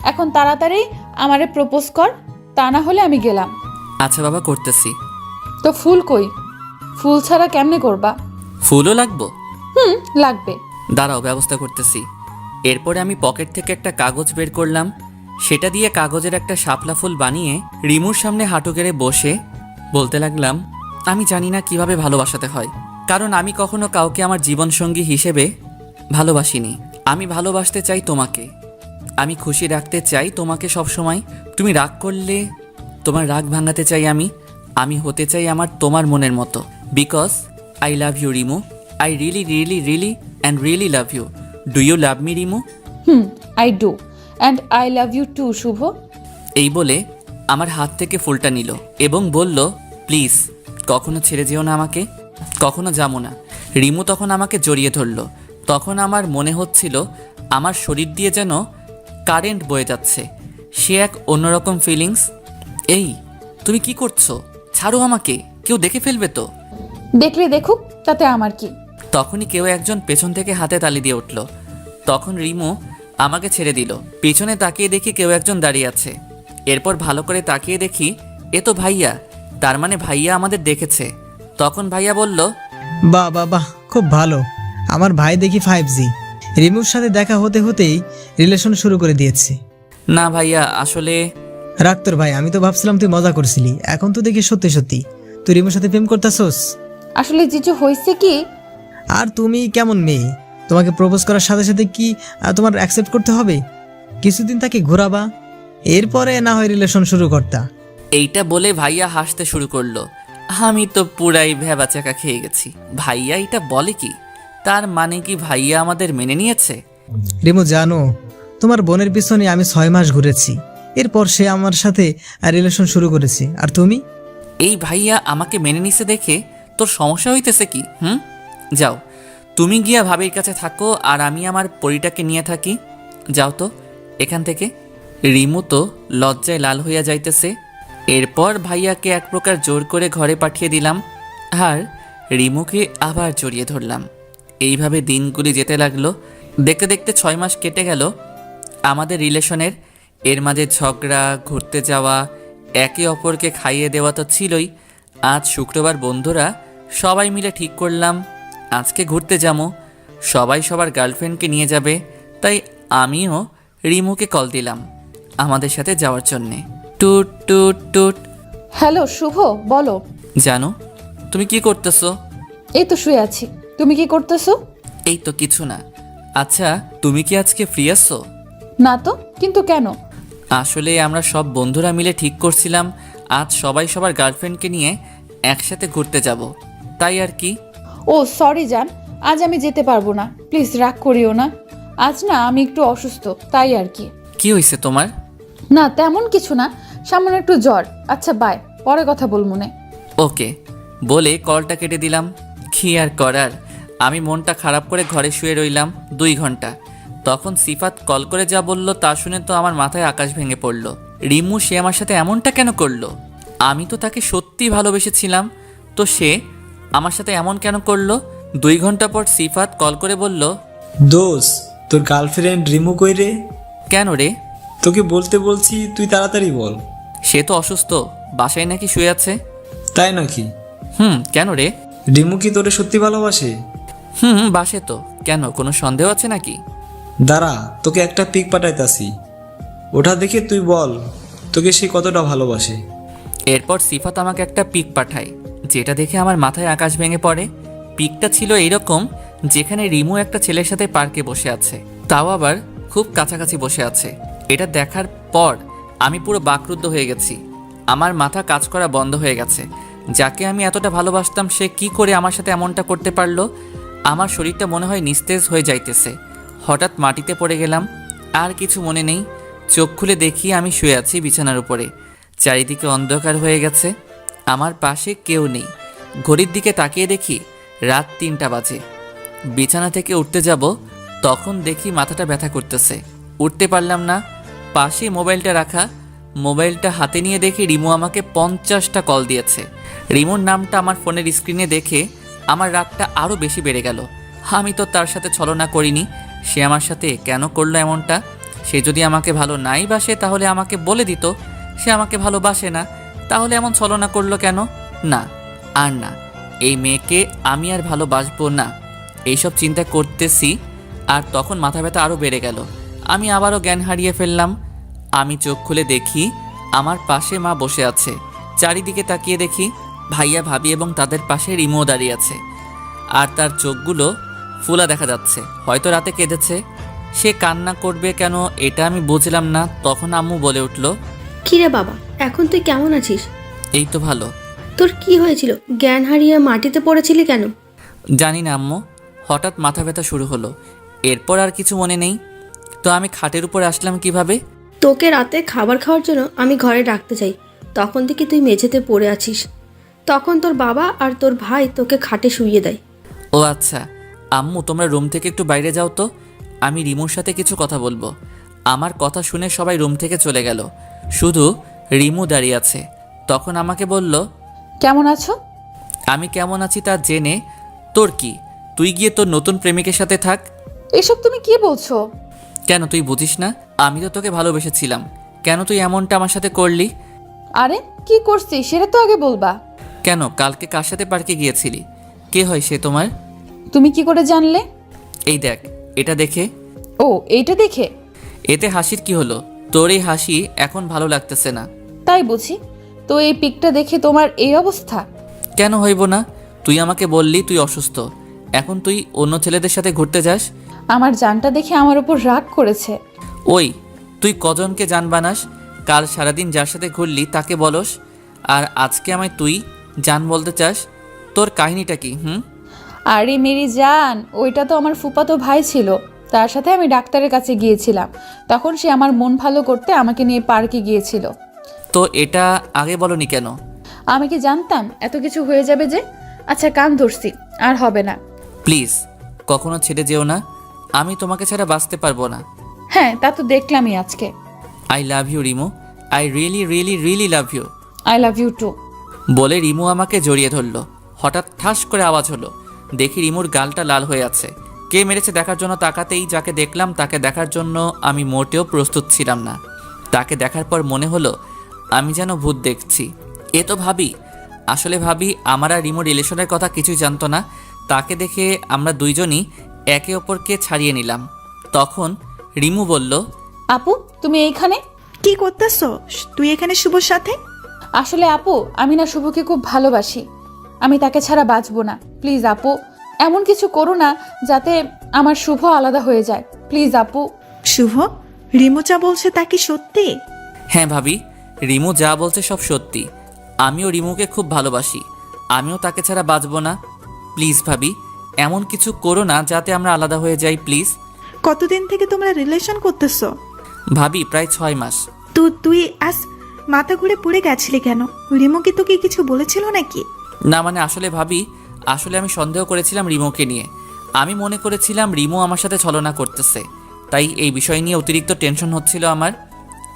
এখন তাড়াতাড়ি আমারে প্রপোজ কর, তা না হলে আমি গেলাম। আচ্ছা বাবা, করতেছি। তো ফুল কই? ফুল ছাড়া কেমনে করবা? ফুলও লাগবো? লাগবে। দাঁড়াও, ব্যবস্থা করতেছি। এরপরে আমি পকেট থেকে একটা কাগজ বের করলাম, সেটা দিয়ে কাগজের একটা শাপলা ফুল বানিয়ে রিমুর সামনে হাঁটু গেড়ে বসে বলতে লাগলাম, আমি জানি না কিভাবে ভালোবাসাতে হয়, কারণ আমি কখনো কাউকে আমার জীবনসঙ্গী হিসেবে ভালোবাসিনি। আমি ভালোবাসতে চাই তোমাকে, আমি খুশি রাখতে চাই তোমাকে সব সময়। তুমি রাগ করলে তোমার রাগ ভাঙাতে চাই আমি হতে চাই তোমার মনের মতো। Because I love you Rimu, I really really really and really love you. Do you love me Rimu? I do, and I love you too Shubho. এই বলে আমার হাত থেকে ফুলটা নিল এবং বলল, প্লিজ কখনো ছেড়ে যেও না আমাকে, কখনো যাবো না। রিমু তখন আমাকে জড়িয়ে ধরল। তখন আমার মনে হচ্ছিল আমার শরীর দিয়ে যেন কারেন্ট বয়ে যাচ্ছে। সে এক অন্যরকম ফিলিংস। এই তুমি কি করছো? ছাড়ো আমাকে, কেউ দেখে ফেলবে তো। দেখলে দেখুক, তাতে আমার কি। তখনই কেউ একজন পেছন থেকে হাতে তালি দিয়ে উঠল। তখন রিমু আমাকে ছেড়ে দিল। পিছনে তাকিয়ে দেখি কেউ একজন দাঁড়িয়ে আছে। এরপর ভালো করে তাকিয়ে দেখি এ তো ভাইয়া, তার মানে ভাইয়া আমাদের দেখেছে। তখন ভাইয়া বলল, বাহ বাহ বাহ, খুব ভালো। আমার ভাই দেখি 5G। রিমুর সাথে দেখা হতে হতেই রিলেশন শুরু করে দিয়েছে। না ভাইয়া, আসলে রাখ তোর ভাই, আমি তো ভাবছিলাম তুই মজা করছিলি, এখন তো দেখি সত্যি সত্যি তুই রিমুর সাথে প্রেম করতেছস। আসলে জিজু হয়েছে কি, আর তুমি কেমন মেয়ে, তোমাকে প্রপোজ করার সাথে সাথে কি তোমার অ্যাকসেপ্ট করতে হবে? কিছুদিন তাকে ঘোরাবা, এরপরে না হয় রিলেশন শুরু করতা। এইটা বলে ভাইয়া হাসতে শুরু করলো। আমি তো পুরাই ভ্যাবাচাকা খেয়ে গেছি। ভাইয়া এটা বলে কি? তার মানে কি ভাইয়া আমাদের মেনে নিয়েছে? রিমু জানো, তোমার বোনের পিছনে আমি 6 মাস ঘুরেছি, এরপর সে আমার সাথে রিলেশন শুরু করেছে। আর তুমি? এই ভাইয়া আমাকে মেনে নিছে দেখে তোর সমস্যা হইতেছে কি? যাও, তুমি গিয়া ভাবির কাছে থাকো, আর আমি আমার পরিটাকে নিয়ে থাকি। যাও তো এখান থেকে। রিমু তো লজ্জায় লাল হইয়া যাইতেছে। এরপর ভাইয়াকে এক প্রকার জোর করে ঘরে পাঠিয়ে দিলাম আর রিমুকে আবার জড়িয়ে ধরলাম। এইভাবে দিনগুলি যেতে লাগলো। দেখতে দেখতে 6 মাস কেটে গেল আমাদের রিলেশনের। এর মাঝে ঝগড়া, ঘুরতে যাওয়া, একে অপরকে খাইয়ে দেওয়া তো ছিলই। আজ শুক্রবার বন্ধুরা সবাই মিলে ঠিক করলাম আজকে ঘুরতে যাবো। সবাই সবার গার্লফ্রেন্ডকে নিয়ে যাবে, তাই আমিও রিমুকে কল দিলাম আমাদের সাথে যাওয়ার জন্যে। টুট টুট টুট। হ্যালো শুভ, বলো। জানো তুমি কি করতেছো? এই তো শুয়ে আছি। তুমি কি করতেছো? এই তো কিছু না। আচ্ছা তুমি কি আজকে ফ্রি আছো? না তো, কিন্তু কেন? আসলে আমরা সব বন্ধুরা মিলে ঠিক করছিলাম আজ সবাই সবার গার্লফ্রেন্ডকে নিয়ে একসাথে ঘুরতে যাব, তাই আর কি। ও সরি জান, আজ আমি যেতে পারবো না, প্লিজ রাগ করিও না। আজ না আমি একটু অসুস্থ, তাই আর কি। কি হয়েছে তোমার? না তেমন কিছু না, সামান্য একটু জ্বর। আচ্ছা বাই, পরে কথা বলবো না। ওকে বলে কলটা কেটে দিলাম। কি আর করার, আমি মনটা খারাপ করে ঘরে শুয়ে রইলাম 2 ঘন্টা। তখন সিফাত কল করে যা বলল তা শুনে তো আমার মাথায় আকাশ ভেঙে পড়ল। রিমু সে আমার সাথে এমনটা কেন করলো? আমি তো তাকে সত্যিই ভালোবেসেছিলাম, তো সে আমার সাথে এমন কেন করলো? 2 ঘন্টা পর সিফাত কল করে বলল, দোষ, তোর গার্লফ্রেন্ড রিমু কই রে? কেন রে? তোকে বলতে বলছি, তুই তাড়াতাড়ি বল। সে তো অসুস্থ, বাসায় নাকি শুয়ে আছে। তাই নাকি? কেন রে? রিমু কি তোরে সত্যি ভালোবাসে? বাসে তো। কেন, কোনো সন্দেহ আছে নাকি? দাঁড়া, তোকে একটা পিক পাঠাইতাছি, ওটা দেখে তুই বল তোকে সে কতটা ভালোবাসে। এরপর সিফাত আমাকে একটা পিক পাঠায়, যেটা দেখে আমার মাথায় আকাশ ভেঙে পড়ে। পিকটা ছিল এইরকম, যেখানে রিমু একটা ছেলের সাথে পার্কে বসে আছে, তাও আবার খুব কাছাকাছি বসে আছে। এটা দেখার পর আমি পুরো বাকরুদ্ধ হয়ে গেছি। আমার মাথা কাজ করা বন্ধ হয়ে গেছে। যাকে আমি এতটা ভালোবাসতাম সে কি করে আমার সাথে এমনটা করতে পারলো? আমার শরীরটা মনে হয় নিস্তেজ হয়ে যাইতেছে। হঠাৎ মাটিতে পড়ে গেলাম, আর কিছু মনে নেই। চোখ খুলে দেখি আমি শুয়ে আছি বিছানার উপরে। চারিদিকে অন্ধকার হয়ে গেছে, আমার পাশে কেউ নেই। ঘড়ির দিকে তাকিয়ে দেখি রাত 3টা বাজে। বিছানা থেকে উঠতে যাব, তখন দেখি মাথাটা ব্যথা করতেছে, উঠতে পারলাম না। পাশে মোবাইলটা রাখা, মোবাইলটা হাতে নিয়ে দেখি রিমু আমাকে 50টা কল দিয়েছে। রিমুর নামটা আমার ফোনের স্ক্রিনে দেখে আমার রাগটা আরও বেশি বেড়ে গেল। আমি তো তার সাথে ছলনা করিনি, সে আমার সাথে কেন করলো এমনটা? সে যদি আমাকে ভালো নাই বাসে তাহলে আমাকে বলে দিত। সে আমাকে ভালোবাসে না, তাহলে এমন ছলনা করলো কেন? না, আর না, এই মেয়েকে আমি আর ভালোবাসবো না। এইসব চিন্তা করতেছি আর তখন মাথা ব্যথা আরও বেড়ে গেল। আমি আবারও জ্ঞান হারিয়ে ফেললাম। আমি চোখ খুলে দেখি আমার পাশে মা বসে আছে। চারিদিকে তাকিয়ে দেখি ভাইয়া, ভাবি এবং তাদের পাশে রিমো দাঁড়িয়ে আছে। আর তার চোখগুলো ফোলা দেখা যাচ্ছে, হয়তো রাতে কেঁদেছে। সে কান্না করবে কেন এটা আমি বুঝলাম না। তখন আম্মু বলে উঠল, কিরে বাবা, এখন তুই কেমন আছিস? এই তো ভালো। তোর কি হয়েছিল? জ্ঞান হারিয়ে মাটিতে পড়েছিলি কেন? জানি না আম্মু, হঠাৎ মাথা ব্যথা শুরু হলো। এরপর আর কিছু মনে নেই। তো আমি খাটের উপরে আসলাম কিভাবে? তোকে রাতে খাবার খাওয়ার জন্য আমি ঘরে ডাকতে চাই, তখন থেকে তুই মেঝেতে পড়ে আছিস। তখন তোর বাবা আর তোর ভাই তোকে খাটে শুইয়ে দেয়। ও আচ্ছা, আম্মু তোমরা রুম থেকে একটু বাইরে যাও তো, আমি রিমুর সাথে কিছু কথা বলবো। আমার কথা শুনে সবাই রুম থেকে চলে গেল, শুধু রিমু দাঁড়িয়ে আছে। তখন আমাকে বলল, কেমন আছো? আমি কেমন আছি তা জেনে তোর কি? তুই গিয়ে তোর নতুন প্রেমিকের সাথে থাক। এসব তুমি কি বলছো? কেন তুই বুঝিস না? আমি তো তোকে ভালোবেসেছিলাম, কেন তুই এমনটা আমার সাথে করলি? আরে কি করছি সেটা তো আগে বলবা। কেন, কালকে কার সাথে পার্কে গিয়েছিলি? কে হয় সে তোমার? তুমি কি করে জানলে? এই দেখ, এটা দেখে। ও, এইটা দেখে? এতে হাসির কি হলো? তোর এই হাসি এখন ভালো লাগতেছে না। তাই বুঝি? তো এই পিকটা দেখে তোমার এই অবস্থা? কেন হইব না? তুই আমাকে বললি তুই অসুস্থ, এখন তুই অন্য ছেলেদের সাথে ঘুরতে যাস। আমার জানটা দেখে আমার উপর রাগ করেছে। ওই, তুই কজনকে জান বানাস? কাল সারাদিন যার সাথে ঘুরলি তাকে বলস, আর আজকে আমায় তুই জান বলতে চাস? তোর কাহিনীটা কি? আরে মেরি জান, ওইটা তো আমার ফুফাতো ভাই ছিল, তার সাথে আমি ডাক্তারের কাছে গিয়েছিলাম। তখন সে আমার মন ভালো করতে আমাকে নিয়ে পার্কে গিয়েছিল। তো এটা আগে বলনি কেন? আমি কি জানতাম এত কিছু হয়ে যাবে যে? আচ্ছা কান ধরছি, আর হবে না। প্লিজ কখনো ছেড়ে যেও না, আমি তোমাকে ছাড়া বাঁচতে পারবো না। হ্যাঁ, তা তো দেখলামই আজকে। I love you Rimo, I really really really love you. I love you too. বলে রিমু আমাকে জড়িয়ে ধরলো। হঠাৎ ঠাস করে আওয়াজ হলো। দেখি রিমুর গালটা লাল হয়ে আছে। কে মেরেছে দেখার জন্য তাকাতেই যাকে দেখলাম তাকে দেখার জন্য আমি মোটেও প্রস্তুত ছিলাম না। তাকে দেখার পর মনে হলো আমি যেন ভূত দেখছি। এ তো ভাবি। আসলে ভাবি আমার আর রিমুর রিলেশনের কথা কিছুই জানতো না। তাকে দেখে আমরা দুইজনই একে অপরকে ছাড়িয়ে নিলাম। তখন রিমু বলল, আপু তুমি এইখানে? কি করতেছ তুই এখানে শুভর সাথে? আসলে আপু আমি না শুভকে খুব ভালোবাসি। আমি তাকে ছাড়া বাঁচবো না। প্লিজ আপু এমন কিছু করো না যাতে আমার শুভ আলাদা হয়ে যায়। প্লিজ আপু। শুভ, রিমু যা বলছে তা কি সত্যি? হ্যাঁ ভাবি, রিমু যা বলছে সব সত্যি। আমিও রিমুকে খুব ভালোবাসি। আমিও তাকে ছাড়া বাঁচবো না। প্লিজ ভাবি এমন কিছু করো না যাতে আমরা আলাদা হয়ে যাই প্লিজ। কতদিন থেকে তোমরা রিলেশন করতেছ? ভাবি প্রায় 6 মাস। তুই আজ মাথা ঘুরে পড়ে গেছিলি কেন? রিমু কি তোকে কিছু বলেছিল নাকি? না মানে আসলে ভাবি, আসলে আমি সন্দেহ করেছিলাম রিমুকে নিয়ে। আমি মনে করেছিলাম রিমু আমার সাথে ছলনা করতেছে। তাই এই বিষয় নিয়ে অতিরিক্ত টেনশন হচ্ছিল আমার,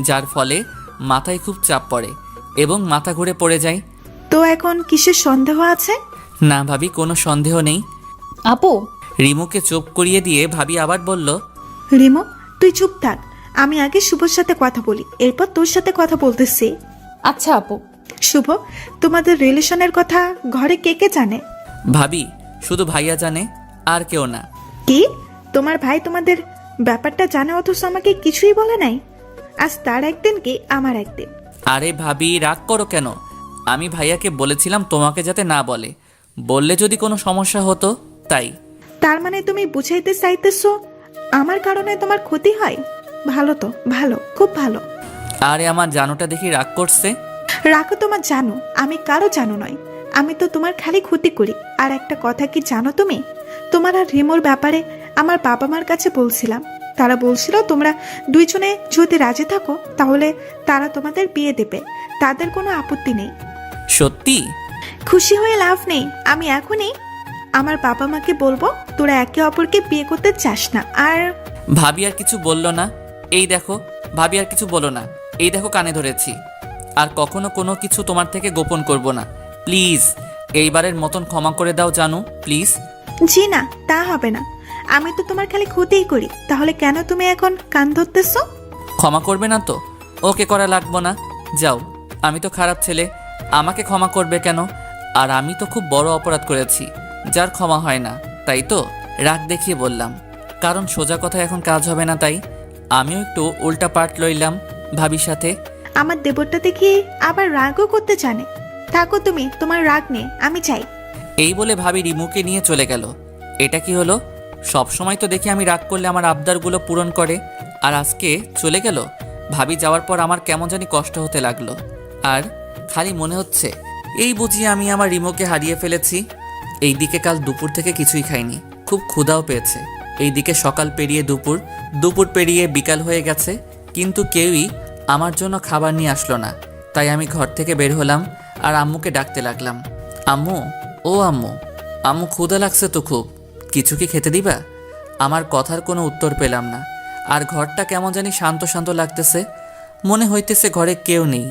যার ফলে মাথায় খুব চাপ পড়ে এবং মাথা ঘুরে পড়ে যায়। তো এখন কিসের সন্দেহ আছে? না ভাবি কোনো সন্দেহ নেই। আপু রিমুকে চুপ করিয়ে দিয়ে ভাবি আবার বলল, রিমু তুই চুপ থাক, আমি আগে শুভর সাথে কথা বলি, এরপর তোর সাথে কথা বলতেছি। আচ্ছা আপু। শুভ, তোমাদের রিলেশনের কথা ঘরে কে কে জানে? ভাবি শুধু ভাইয়া জানে, আর কেউ না। কি তোমার ভাই তোমাদের ব্যাপারটা জানে অথচ আমাকে কিছুই বলে নাই? আজ তার একদিন কি আমার একদিন। আরে ভাবি রাগ করো কেন? আমি ভাইয়াকে বলেছিলাম তোমাকে যাতে না বলে, বললে যদি কোনো সমস্যা হতো তাই। তার মানে তুমি বুঝাইতে চাইতেছো আমার কারণে তোমার ক্ষতি হয়? ভালো তো, ভালো, খুব ভালো। আরে আমার জানোটা দেখি রাগ করছে। রাখো তোমার জানো, আমি কারো জানো নয়। আমি তো তোমার খালি ক্ষতি করি। আর একটা কথা কি জানো তুমি? তোমার আর রিমোর ব্যাপারে আমার বাবা মার কাছে বলছিলাম। তারা বলছিল তোমরা দুইজনে যদি রাজি থাকো তাহলে তারা তোমাদের বিয়ে দেবে, তাদের কোনো আপত্তি নেই। সত্যি? খুশি হয়ে লাভ নেই। আমি এখনই আমার বাবা মাকে বলবো তোরা একে অপরকে বিয়ে করতে চাস না। আর ভাবি আর কিছু বলল না। এই দেখো ভাবি আর কিছু বলো না। এই দেখো কানে ধরেছি। আর কখনো কোনো কিছু তোমার থেকে গোপন করব না। প্লিজ এইবারের মতন ক্ষমা করে দাও জানু, প্লিজ। জি না, তা হবে না। আমি তো তোমার খালি ক্ষতিই করি, তাহলে কেন তুমি এখন কান ধরতেছ? ক্ষমা করবে না তো? ওকে করা লাগবো না, যাও। আমি তো খারাপ ছেলে, আমাকে ক্ষমা করবে কেন? আর আমি তো খুব বড় অপরাধ করেছি যার ক্ষমা হয় না, তাই তো রাগ দেখিয়ে বললাম। কারণ সোজা কথা এখন কাজ হবে না, তাই আমিও একটু উল্টা পাল্ট লইলাম ভাবির সাথে। আমার দেবরটা দেখি আবার রাগও করতে জানে। থাকো তুমি তোমার রাগ নিয়ে, আমি চাই। এই বলে ভাবি রিমুকে নিয়ে চলে গেল। এটা কি হলো? সব সময় তো দেখি আমি রাগ করলে আমার আবদারগুলো পূরণ করে, আর আজকে চলে গেল। ভাবি যাওয়ার পর আমার কেমন জানি কষ্ট হতে লাগলো। আর খালি মনে হচ্ছে এই বুঝি আমি আমার রিমুকে হারিয়ে ফেলেছি। এইদিকে কাল দুপুর থেকে কিছুই খাইনি, খুব ক্ষুধাও পেয়েছে। এইদিকে সকাল পেরিয়ে দুপুর, দুপুর পেরিয়ে বিকাল হয়ে গেছে, কিন্তু কেউই আমার জন্য খাবার নিয়ে আসলো না। তাই আমি ঘর থেকে বের হলাম আর আম্মুকে ডাকতে লাগলাম, আম্মু, ও আম্মু, আম্মু ক্ষুধা লাগছে তো খুব, কিছু কি খেতে দিবা? আমার কথার কোনো উত্তর পেলাম না। আর ঘরটা কেমন জানি শান্ত শান্ত লাগতেছে, মনে হইতেছে ঘরে কেউ নেই।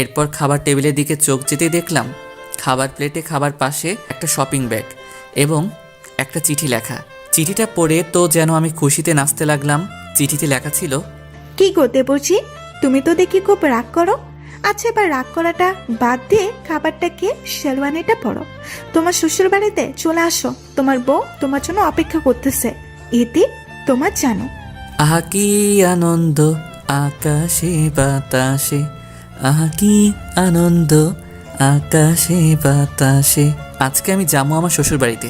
এরপর খাবার টেবিলের দিকে চোখ যেতেই দেখলাম খাবার প্লেটে খাবার পাশে একটা শপিং ব্যাগ এবং একটা চিঠি লেখা। চিঠিটা পড়ে তো যেন আমি খুশিতে নাচতে লাগলাম। চিঠিতে লেখা ছিল, কি গো দেবরজি, তুমি তো দেখি খুব রাগ করো। আচ্ছা এবার রাগ করাটা বাদ দিয়ে খাবারটা খেয়ে শেরওয়ানিটা পরো। তোমার শ্বশুর বাড়িতে চলে আসো, তোমার বউ তোমার জন্য অপেক্ষা করতেছে। ইতি তোমার জানো। আহা কি আনন্দ আকাশে বাতাসে, আহা কি আনন্দ আকাশে বাতাসে। আজকে আমি যাবো আমার শ্বশুর বাড়িতে।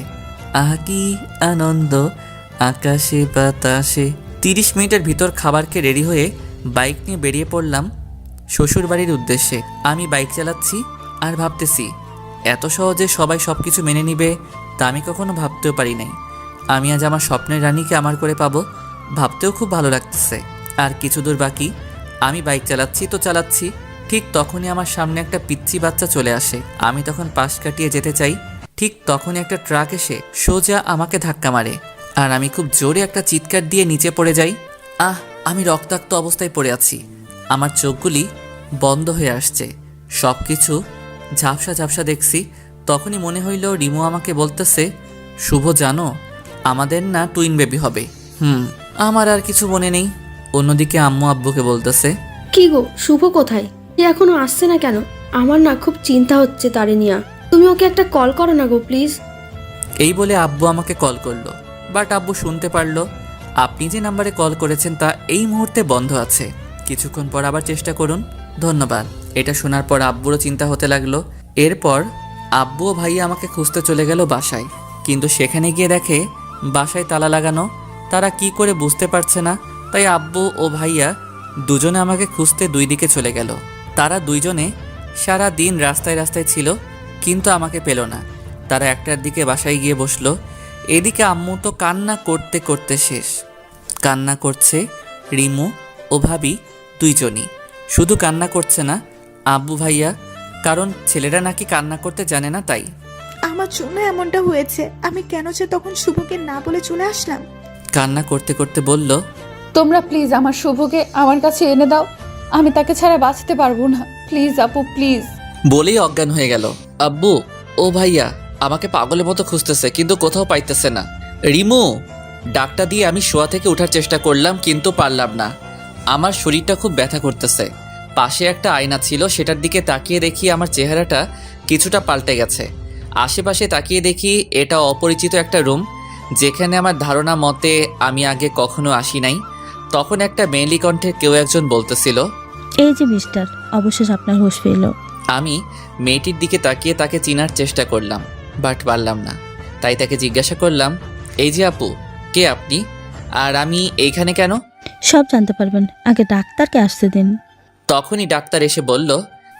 আহা কি আনন্দ আকাশে বাতাসে। 30 মিনিটের ভিতর খাবার খেয়ে রেডি হয়ে বাইক নিয়ে বেরিয়ে পড়লাম শ্বশুর বাড়ির উদ্দেশ্যে। আমি বাইক চালাচ্ছি আর ভাবতেছি এত সহজে সবাই সব কিছু মেনে নিবে তা আমি কখনো ভাবতেও পারি নাই। আমি আজ আমার স্বপ্নের রানীকে আমার করে পাবো, ভাবতেও খুব ভালো লাগতেছে। আর কিছু দূর বাকি। আমি বাইক চালাচ্ছি তো চালাচ্ছি, ঠিক তখনই আমার সামনে একটা পিচ্চি বাচ্চা চলে আসে। আমি তখন পাশ কাটিয়ে যেতে চাই, ঠিক তখনই একটা ট্রাক এসে সোজা আমাকে ধাক্কা মারে আর আমি খুব জোরে একটা চিৎকার দিয়ে নিচে পড়ে যাই। আমি রক্তাক্ত অবস্থায় পড়ে আছি, আমার চোখগুলি বন্ধ হয়ে আসছে। সব কিছু ঝাপসা ঝাপসা দেখছি। তখনই মনে হইল রিমু আমাকে বলতেছে, শুভ জানো আমাদের না টুইন বেবি হবে। আমার আর কিছু মনে নেই। অন্যদিকে আম্মু আব্বুকে বলতেছে, কি গো, শুভ কোথায়? এ এখনো আসছে না কেন? আমার না খুব চিন্তা হচ্ছে তারে নিয়া। তুমি ওকে একটা কল করো না গো প্লিজ। এই বলে আব্বু আমাকে কল করলো, বাট আব্বু শুনতে পারলো আপনি যে নাম্বারে কল করেছেন তা এই মুহূর্তে বন্ধ আছে, কিছুক্ষণ পর আবার চেষ্টা করুন, ধন্যবাদ। এটা শোনার পর আব্বুরও চিন্তা হতে লাগলো। এরপর আব্বু ও ভাইয়া আমাকে খুঁজতে চলে গেল বাসায়, কিন্তু সেখানে গিয়ে দেখে বাসায় তালা লাগানো। তারা কি করে বুঝতে পারছে না, তাই আব্বু ও ভাইয়া দুজনে আমাকে খুঁজতে দুই দিকে চলে গেল। তারা দুইজনে সারা দিন রাস্তায় রাস্তায় ছিল, কিন্তু আমাকে পেল না। তারা একটার দিকে বাসায় গিয়ে বসলো। এদিকে আম্মু তো কান্না করতে করতে শেষ। কান্না করছে রিমু ও ভাবি দুইজনই। শুধু কান্না করছে না আব্বু ভাইয়া, কারণ ছেলেরা নাকি কান্না করতে জানে না তাই। আমার জন্য এমনটা হয়েছে, আমি কেন যে তখন শুভকে না বলে চলে আসলাম। কান্না করতে করতে বলল, তোমরা প্লিজ আমার শুভকে আমার কাছে এনে দাও, আমি তাকে ছাড়া বাঁচতে পারবো না। প্লিজ আপু প্লিজ। বলেই অজ্ঞান হয়ে গেল। আব্বু ও ভাইয়া আমাকে পাগলের মতো খুঁজতেছে, কিন্তু কোথাও পাইতেছে না। রিমু ডাকটা দিয়ে আমি শোয়া থেকে ওঠার চেষ্টা করলাম, কিন্তু পারলাম না। আমার শরীরটা খুব ব্যথা করতেছে। পাশে একটা আয়না ছিল, সেটার দিকে তাকিয়ে দেখি আমার চেহারাটা কিছুটা পাল্টে গেছে। আশেপাশে তাকিয়ে দেখি এটা অপরিচিত একটা রুম, যেখানে আমার ধারণা মতে আমি আগে কখনো আসি নাই। তখন একটা মেয়েলি কণ্ঠে কেউ একজন বলতেছিল, এই যে মিস্টার, অবশেষে আপনার হুঁশ ফিরল। আমি মেয়েটির দিকে তাকিয়ে তাকে চিনার চেষ্টা করলাম, বাট পারলাম না। তাই তাকে জিজ্ঞাসা করলাম, এই যে আপু, কে আপনি আর আমি এইখানে কেন? সব জানতে পারবেন, আগে ডাক্তারকে আসতে দিন। তখনই ডাক্তার এসে বলল,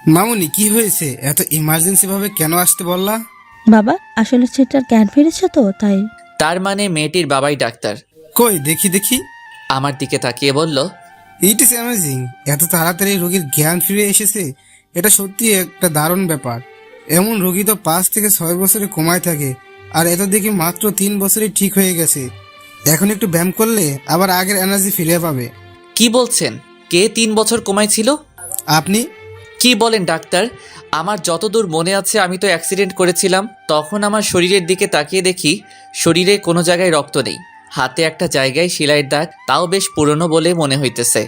মামুনি কি হয়েছে? এত ইমার্জেন্সি ভাবে কেন আসতে বললা? বাবা, আসলে সেটার জ্ঞান ফিরেছে তো তাই। তার মানে মেয়েটির বাবাই ডাক্তার। কই দেখি দেখি। আমার দিকে তাকিয়ে বলল, ইট ইজ অ্যামেজিং, এত তাড়াতাড়ি রোগীর জ্ঞান ফিরে এসেছে, এটা সত্যি একটা দারুণ ব্যাপার। এমন রোগী তো 5 থেকে 6 বছরে কমায় থাকে, আর এত দেখি মাত্র 3 বছরে ঠিক হয়ে গেছে। এখন একটু ব্যায়াম করলে আবার আগের এনার্জি ফিরে পাবে। কি বলছেন? কে 3 বছর কমাই ছিল? আপনি? কি বলেন ডাক্তার? আমার যতদূর মনে আছে আমি তো অ্যাক্সিডেন্ট করেছিলাম। তখন আমার শরীরের দিকে তাকিয়ে দেখি শরীরে কোনো জায়গায় রক্ত নেই, হাতে একটা জায়গায় সেলাইয়ের দাগ, তাও বেশ পুরনো বলে মনে হইতেছে।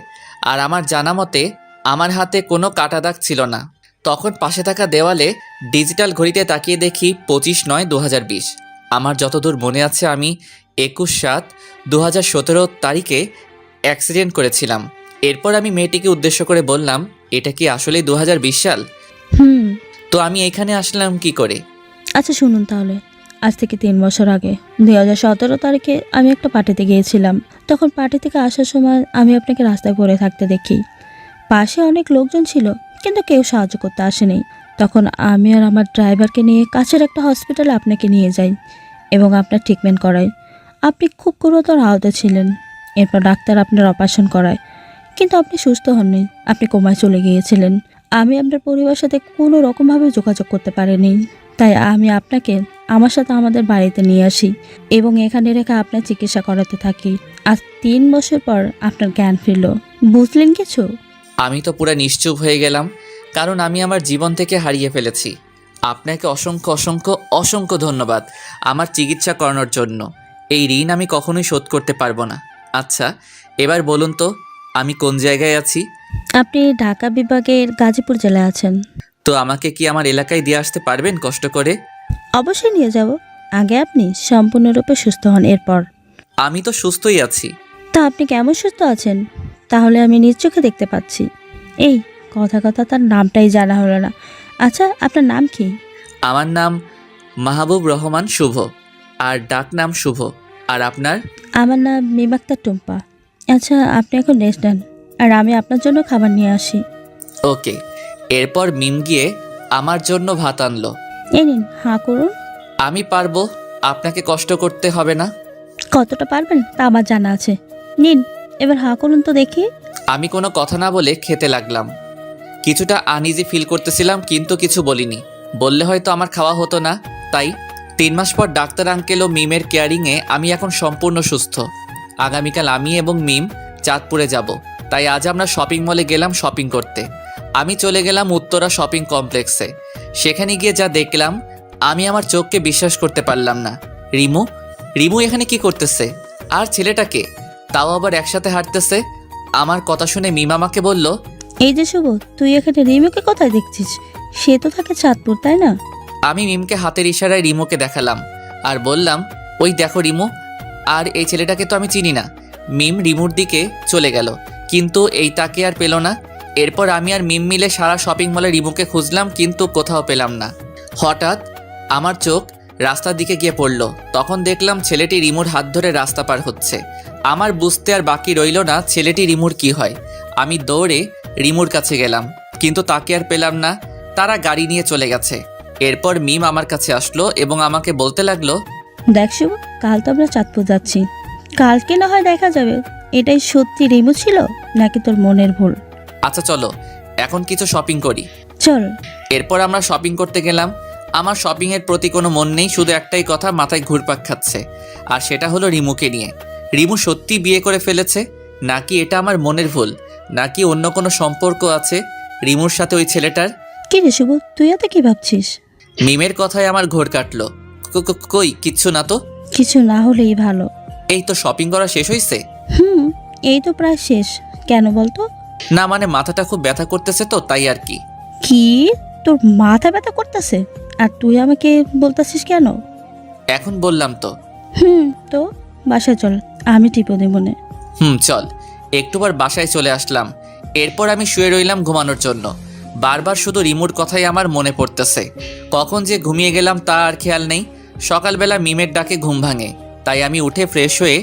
আর আমার জানা মতে আমার হাতে কোনো কাটা দাগ ছিল না। তখন পাশে থাকা দেওয়ালে ডিজিটাল ঘড়িতে তাকিয়ে দেখি 25/9/2020। আমার যতদূর মনে আছে আমি 21/7/2017 তারিখে অ্যাক্সিডেন্ট করেছিলাম। এরপর আমি মেয়েটিকে উদ্দেশ্য করে বললাম, এটা কি আসলেই 2020 সাল? তো আমি এখানে আসলাম কি করে? আচ্ছা শুনুন তাহলে, আজ থেকে 3 বছর আগে 2017 তারিখে আমি একটা পার্টিতে গিয়েছিলাম। তখন পার্টি থেকে আসার সময় আমি আপনাকে রাস্তায় পড়ে থাকতে দেখি। পাশে অনেক লোকজন ছিল, কিন্তু কেউ সাহায্য করতে আসেনি। তখন আমি আর আমার ড্রাইভারকে নিয়ে কাছের একটা হসপিটালে আপনাকে নিয়ে যাই এবং আপনার ট্রিটমেন্ট করাই। আপনি খুব গুরুতর আহত ছিলেন। এরপর ডাক্তার আপনার অপারেশন করায়, কিন্তু আপনি সুস্থ হননি, আপনি কোমায় চলে গিয়েছিলেন। আমি আপনার পরিবারের সাথে কোনো রকমভাবে যোগাযোগ করতে পারিনি, তাই আমি আপনাকে আমার সাথে আমাদের বাড়িতে নিয়ে আসি এবং এখানে রেখে আপনার চিকিৎসা করাতে থাকি। আজ 3 বছর পর আপনার জ্ঞান ফিরল, বুঝলেন কিছু? আমি তো পুরো নিশ্চুপ হয়ে গেলাম, কারণ আমি আমার জীবন থেকে হারিয়ে ফেলেছি। আপনাকে অসংখ্য অসংখ্য অসংখ্য ধন্যবাদ আমার চিকিৎসা করানোর জন্য। এই ঋণ আমি কখনোই শোধ করতে পারবো না। আচ্ছা এবার বলুন তো আমি কোন জায়গায় আছি? আপনি ঢাকা বিভাগের গাজীপুর জেলায় আছেন। তো আমাকে কি আমার এলাকায় দিয়ে আসতে পারবেন কষ্ট করে? অবশ্যই নিয়ে যাব, আগে আপনি সম্পূর্ণরূপে সুস্থ হন। এরপর আমি তো সুস্থই আছি। তা আপনি কেমন সুস্থ আছেন? তাহলে আমি নিজ চোখে দেখতে পাচ্ছি। এই কথা তার নামটাই জানা হলো না। আচ্ছা আপনার নাম কি? আমার নাম মাহবুব রহমান শুভ, আর ডাক নাম শুভ। আর আপনার? আমার নাম মিমাক্তা টুম্পা। আচ্ছা আপনি এখন রেস্ট নেন, আর আমি আপনার জন্য খাবার নিয়ে আসি। ওকে। এরপর মিম গিয়ে আমার জন্য ভাত আনলো। এই নিন, হাঁ করুন। আমি পারবো, আপনাকে কষ্ট করতে হবে না। কতটা পারবেন তা আমার জানা আছে। নিন, এবার হাঁ করুন তো দেখি। আমি কোনো কথা না বলে খেতে লাগলাম। কিছুটা আনইজি ফিল করতেছিলাম, কিন্তু কিছু বলিনি। বললে হয়তো আমার খাওয়া হতো না। তাই 3 মাস পর ডাক্তার আঙ্কেল ও মিমের কেয়ারিংয়ে আমি এখন সম্পূর্ণ সুস্থ। আগামীকাল আমি এবং মিম চাঁদপুরে যাব, তাই আজ আমরা শপিং মলে গেলাম শপিং করতে। আমি চলে গেলাম উত্তরা শপিং কমপ্লেক্সে। সেখানে গিয়ে যা দেখলাম আমি আমার চোখকে বিশ্বাস করতে পারলাম না। রিমু রিমু এখানে কি করতেছে? আর ছেলেটাকে, তাও আবার একসাথে হাঁটতেছে। আমার কথা শুনে মিম আমাকে বলল, এই যে শুভ, তুই এখানে রিমুকে কোথায় দেখছিস? সে তো থাকে চাঁদপুর, তাই না? আমি মিমকে হাতের ইশারায় রিমুকে দেখালাম আর বললাম, ওই দেখো রিমু। আর এই ছেলেটাকে তো আমি চিনি না। মিম রিমুর দিকে চলে গেল, কিন্তু এই তাকে আর পেল না। এরপর আমি আর মিম মিলে সারা শপিং মলে রিমুকে খুঁজলাম, কিন্তু কোথাও পেলাম না। হঠাৎ আমার চোখ রাস্তার দিকে গিয়ে পড়ল। তখন দেখলাম ছেলেটি রিমুর হাত ধরে রাস্তা পার হচ্ছে। আমার বুঝতে আর বাকি রইল না ছেলেটি রিমুর কি হয়। আমি দৌড়ে রিমুর কাছে গেলাম, কিন্তু তাকে আর পেলাম না। তারা গাড়ি নিয়ে চলে গেছে। এরপর মিম আমার কাছে আসলো এবং আমাকে বলতে লাগলো, দেখ শুভ, কাল তো আমরা চাঁদপুর যাচ্ছি। কালকে না হয় দেখা যাবে এটাই সত্যি রিমু ছিল নাকি তোর মনের ভুল। আচ্ছা চলো এখন কিছু শপিং করি। চল। এরপর আমরা শপিং করতে গেলাম। আমার শপিংয়ের প্রতি কোনো মন নেই, শুধু একটাই কথা মাথায় ঘুরপাক খাচ্ছে, আর সেটা হলো রিমুকে নিয়ে। রিমু সত্যি বিয়ে করে ফেলেছে, নাকি এটা আমার মনের ভুল, নাকি অন্য কোনো সম্পর্ক আছে রিমুর সাথে ওই ছেলেটার? কি রে শুভ, তুই এত কি ভাবছিস? মিমের কথায় আমার ঘোর কাটলো। কই কিচ্ছু না তো। কিছু না হলেই ভালো। এই তো শপিং করা শেষ হয়েছে। এই তো প্রায় শেষ। কেন বলতো? না মানে মাথাটা খুব ব্যথা করতেছে তো, তাই আর কি। কি, তোর মাথা ব্যথা করতেছে? আর তুই আমাকে বলতেছিস কেন? এখন বললাম তো। তো বাসায় চল, আমি টিপো দেব মনে। চল। একটুবার বাসায় চলে আসলাম। এরপর আমি শুয়ে রইলাম ঘুমানোর জন্য। বারবার শুধু রিমুর কথাই আমার মনে পড়তেছে। কখন যে ঘুমিয়ে গেলাম তা আর খেয়াল নেই। সকালবেলা মিমের ডাকে ঘুম ভাঙে, তাই আমি উঠে ফ্রেশ হয়ে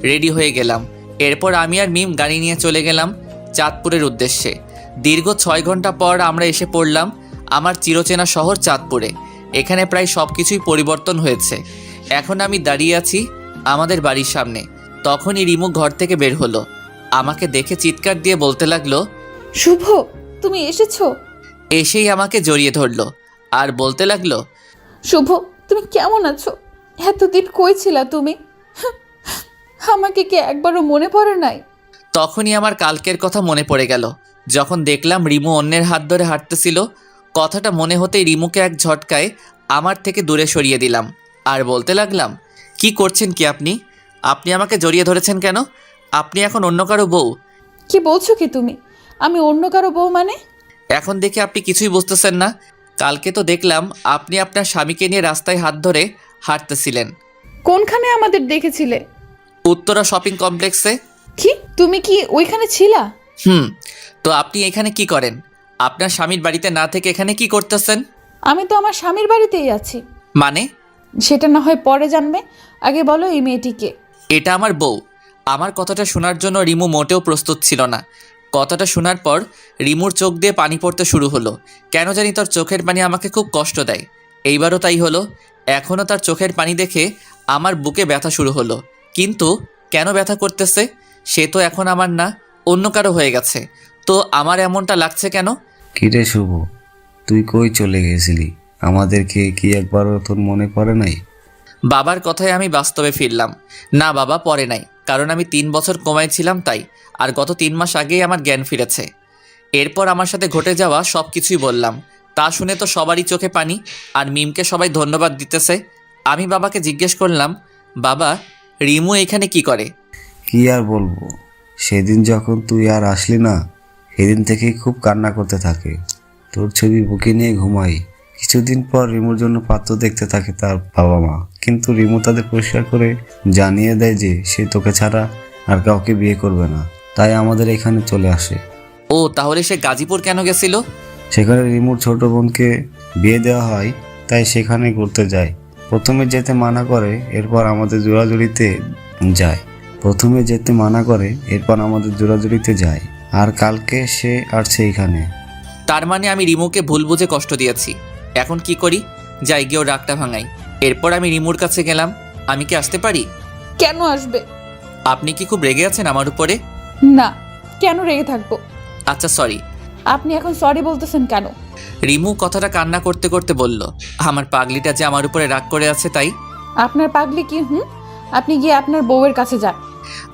রেডি হয়ে গেলাম। এরপর আমি আর মিম গাড়ি নিয়ে চলে গেলাম চাঁদপুরের উদ্দেশ্যে। দীর্ঘ 6 ঘন্টা পর আমরা এসে পড়লাম আমার চিরচেনা শহর চাঁদপুরে। এখানে প্রায় সব কিছুই পরিবর্তন হয়েছে। এখন আমি দাঁড়িয়ে আছি আমাদের বাড়ির সামনে। তখনই রিমু ঘর থেকে বের হলো। আমাকে দেখে চিৎকার দিয়ে বলতে লাগলো, শুভ, তুমি এসেছো? এসেই আমাকে জড়িয়ে ধরলো আর বলতে লাগলো, শুভ, তুমি কেমন আছো? এতদিন কই ছিলা তুমি? আমাকে কি একবারও মনে পড়ে নাই? তখনই আমার কালকের কথা মনে পড়ে গেল, যখন দেখলাম রিমু অন্যের হাত ধরে হাঁটতেছিল। কথাটা মনে হতেই রিমুকে এক ঝটকায় আমার থেকে দূরে সরিয়ে দিলাম আর বলতে লাগলাম, কি করছেন কি আপনি? আপনি আমাকে জড়িয়ে ধরেছেন কেন? আপনি এখন অন্য কারো বউ। কি বলছো কি তুমি? আমি অন্য কারো বউ মানে? এখন দেখে আপনি কিছুই বুঝতেছেন না। কালকে তো দেখলাম আপনি আপনার স্বামীকে নিয়ে রাস্তায় হাত ধরে হাঁটতেছিলেন। কোনখানে আমাদের দেখেছিলে? উত্তরা শপিং কমপ্লেক্সে। কি, তুমি কি ওইখানে ছিলা? তো আপনি এখানে কি করেন? আপনার স্বামীর বাড়িতে না থেকে এখানে কি করতেছেন? আমি তো আমার স্বামীর বাড়িতেই আছি। মানে? সেটা না হয় পরে জানবে, আগে বলো এই মেয়েটিকে। এটা আমার বউ। আমার কথাটা শোনার জন্য রিমু মোটেও প্রস্তুত ছিল না। কথাটা শোনার পর রিমুর চোখ দিয়ে পানি পড়তে শুরু হলো। কেন জানি তার চোখের পানি আমাকে খুব কষ্ট দেয়। এইবারও তাই হলো। এখনও তার চোখের পানি দেখে আমার বুকে ব্যথা শুরু হলো। কিন্তু কেন ব্যথা করতেছে? সে তো এখন আমার না, অন্য কারো হয়ে গেছে। তো আমার এমনটা লাগছে কেন? কিরে শুভ, তুই কই চলে গেছিলি? আমাদেরকে কি একবারও তোর মনে পড়ে নাই? বাবার কথায় আমি বাস্তবে ফিরলাম। না বাবা, পরে নাই, কারণ আমি 3 বছর কোমায় ছিলাম তাই। আর গত 3 মাস আগেই আমার জ্ঞান ফিরেছে। এরপর আমার সাথে ঘটে যাওয়া সব কিছুই বললাম। তা শুনে তো সবারই চোখে পানি, আর মিমকে সবাই ধন্যবাদ দিতেছে। আমি বাবাকে জিজ্ঞেস করলাম, বাবা রিমু এখানে কি করে? কি আর বলবো, সেদিন যখন তুই আর আসলি না, সেদিন থেকেই খুব কান্না করতে থাকে। তোর ছবি বুকে নিয়ে ঘুমাই। কিছুদিন পর রিমুর জন্য পাত্র দেখতে থাকে তার বাবা মা, কিন্তু রিমু তাদের পরিষ্কার করে জানিয়ে দেয় যে সে তোকে ছাড়া আর কাউকে বিয়ে করবে না, তাই আমাদের এখানে চলে আসে। ও তাহলে সে গাজীপুর কেন গেছিল? সেখানে রিমুর ছোট বোনকে বিয়ে দেওয়া হয়, তাই সেখানে ঘুরতে যায়। প্রথমে যেতে মানা করে, এরপর আমাদের জোড়াজুড়িতে যায়। আর কালকে সে আসছে এখানে। তার মানে আমি রিমুকে ভুল বুঝে কষ্ট দিয়েছি। এখন কি করি? যাই গিয়েও রাগটা ভাঙাই। এরপর আমি রিমুর কাছে গেলাম। আমি কি আসতে পারি? কেন আসবে? আপনি কি খুব রেগে আছেন আমার উপরে? না, কেন রেগে থাকবো? আচ্ছা সরি। আপনি এখন সরি বলতেছেন কেন? রিমু কথাটা কান্না করতে করতে বলল, আমার পাগলিটা যে আমার উপরে রাগ করে আছে তাই। আপনার পাগলি কি? আপনি গিয়ে আপনার বউয়ের কাছে যান।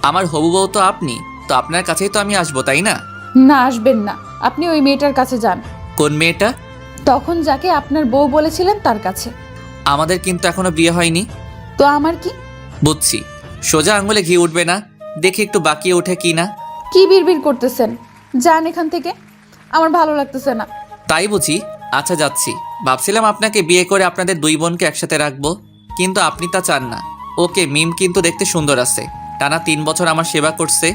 আমার হবু বউ তো আপনি, তো আপনার কাছেই তো আমি আসবো, তাই না? না, আসবেন না। আপনি ওই মেয়েটার কাছে যান। কোন মেয়েটা? তখন যাকে আপনার বউ বলেছিলেন তার কাছে। আমাদের কিন্তু এখনো বিয়ে হয়নি। তো আমার কি? বুঝছি, সোজা আঙুলে ঘি উঠবে না, দেখি একটু বাকিয়ে ওঠে কি না। কি বিড়বিড় করতেছেন? যান এখান থেকে, আমার ভালো লাগতেছে না। তাই বুঝি? আচ্ছা যাচ্ছি। ভাবছিলাম আপনাকে বিয়ে করে আপনাদের দুই বোনকে একসাথে রাখবো, কিন্তু আপনি তা চান না। ওকে, মিম কিন্তু দেখতে সুন্দর আছে, টানা 3 বছর আমার সেবা করছে,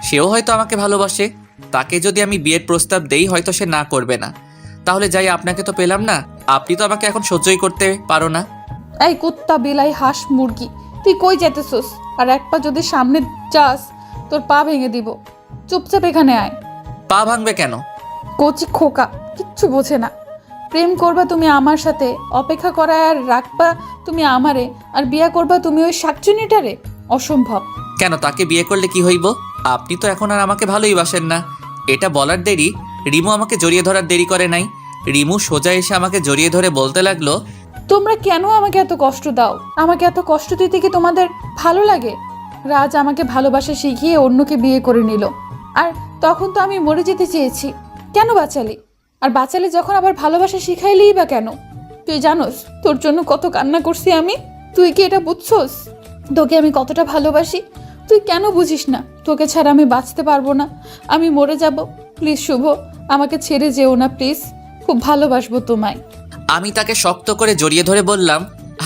সেও হয়তো আমাকে ভালোবাসে। তাকে যদি আমি বিয়ের প্রস্তাব দেই হয়তো সে না করবে না। তাহলে যাই, আপনাকে তো পেলাম না, আপনি তো আমাকে এখন সহ্যই করতে পারো না। এই কুত্তা, বিলাই, হাঁস, মুরগি, তুই কই যেতেছস? আর এক পা যদি সামনে যাস তোর পা ভেঙে দিব। চুপচাপ এখানে আয়। পা ভাঙবে কেন? কচি খোকা, কিচ্ছু বোঝে না। প্রেম করবা তুমি আমার সাথে, অপেক্ষা করা আর রাখবা তুমি আমারে, আর বিয়া করবা তুমি ওই শাকচুনিটারে? অসম্ভব। কেন, তাকে বিয়ে করলে কি হইব? আপনি তো এখন আর আমাকে ভালোই বাসেন না। এটা বলার দেরি রিমু আমাকে জড়িয়ে ধরার দেরি করে নাই। রিমু সোজা এসে আমাকে জড়িয়ে ধরে বলতে লাগলো, তোমরা কেন আমাকে এত কষ্ট দাও? আমাকে এত কষ্ট দিতে কি তোমাদের ভালো লাগে? রাজ আমাকে ভালোবাসা শিখিয়ে অন্যকে বিয়ে করে নিল, আর তখন তো আমি মরে যেতে চেয়েছি। কেন বাঁচালি? আর বাঁচালে যখন আবার ভালোবাসা শিখাইলেই বা কেন? তুই জানোস তোর জন্য কত কান্না করছি আমি? তুই কি এটা বুঝছস তোকে আমি কতটা ভালোবাসি? তুই কেন বুঝিস না? তোকে ছাড়া আমি বাঁচতে পারবো না, আমি মরে যাব। প্লিজ শুভ, আমাকে ছেড়ে যেও না প্লিজ, খুব ভালোবাসবো তোমায়। আমি তাকে শক্ত করে জড়িয়ে ধরে বললাম,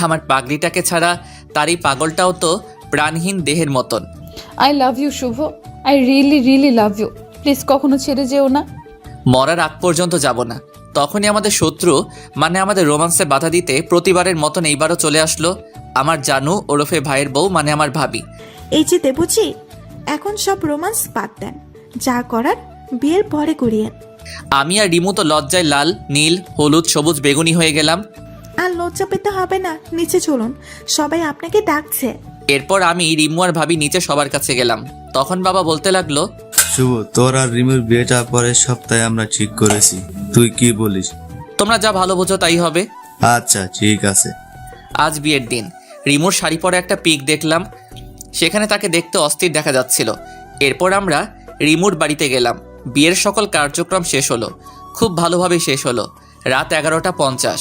আমার পাগড়িটাকে ছাড়া তার এই পাগলটাও তো প্রাণহীন দেহের মতন। I love you Shubho, I really really love you. Please কখনো ছেড়ে যেও না। মরার আগ পর্যন্ত যাব না। তখনই আমাদের শত্রু মানে আমাদের রোমান্সে বাধা দিতে প্রতিবারের মতন এইবারও চলে আসলো আমার জানু ওরফে ভাইয়ের বউ মানে আমার ভাবি। এই যে দেবুজি, এখন সব রোমান্স বাদ দেন, যা করার বিয়ের পরে করিয়েন। আমি আর রিমু তো লজ্জায় লাল, নীল, হলুদ, সবুজ, বেগুনি হয়ে গেলাম। আর লজ্জা পেতে হবে না, নিচে চলুন, সবাই আপনাকে ডাকছে। এরপর আমি, রিমু আর ভাবি নিচে সবার কাছে গেলাম। তখন বাবা বলতে লাগলো, শুভ, তোর আর রিমুর বিয়েটা পরের সপ্তাহে আমরা ঠিক করেছি, তুই কি বলিস? তোমরা যা ভালো বোঝো তাই হবে। আচ্ছা ঠিক আছে। আজ বিয়ের দিন। রিমুর শাড়ি পরে একটা পিক দেখলাম, সেখানে তাকে দেখতে অস্থির দেখা যাচ্ছিল। এরপর আমরা রিমুর বাড়িতে গেলাম। বিয়ের সকল কার্যক্রম শেষ হলো, খুব ভালোভাবে শেষ হলো। রাত 11:50।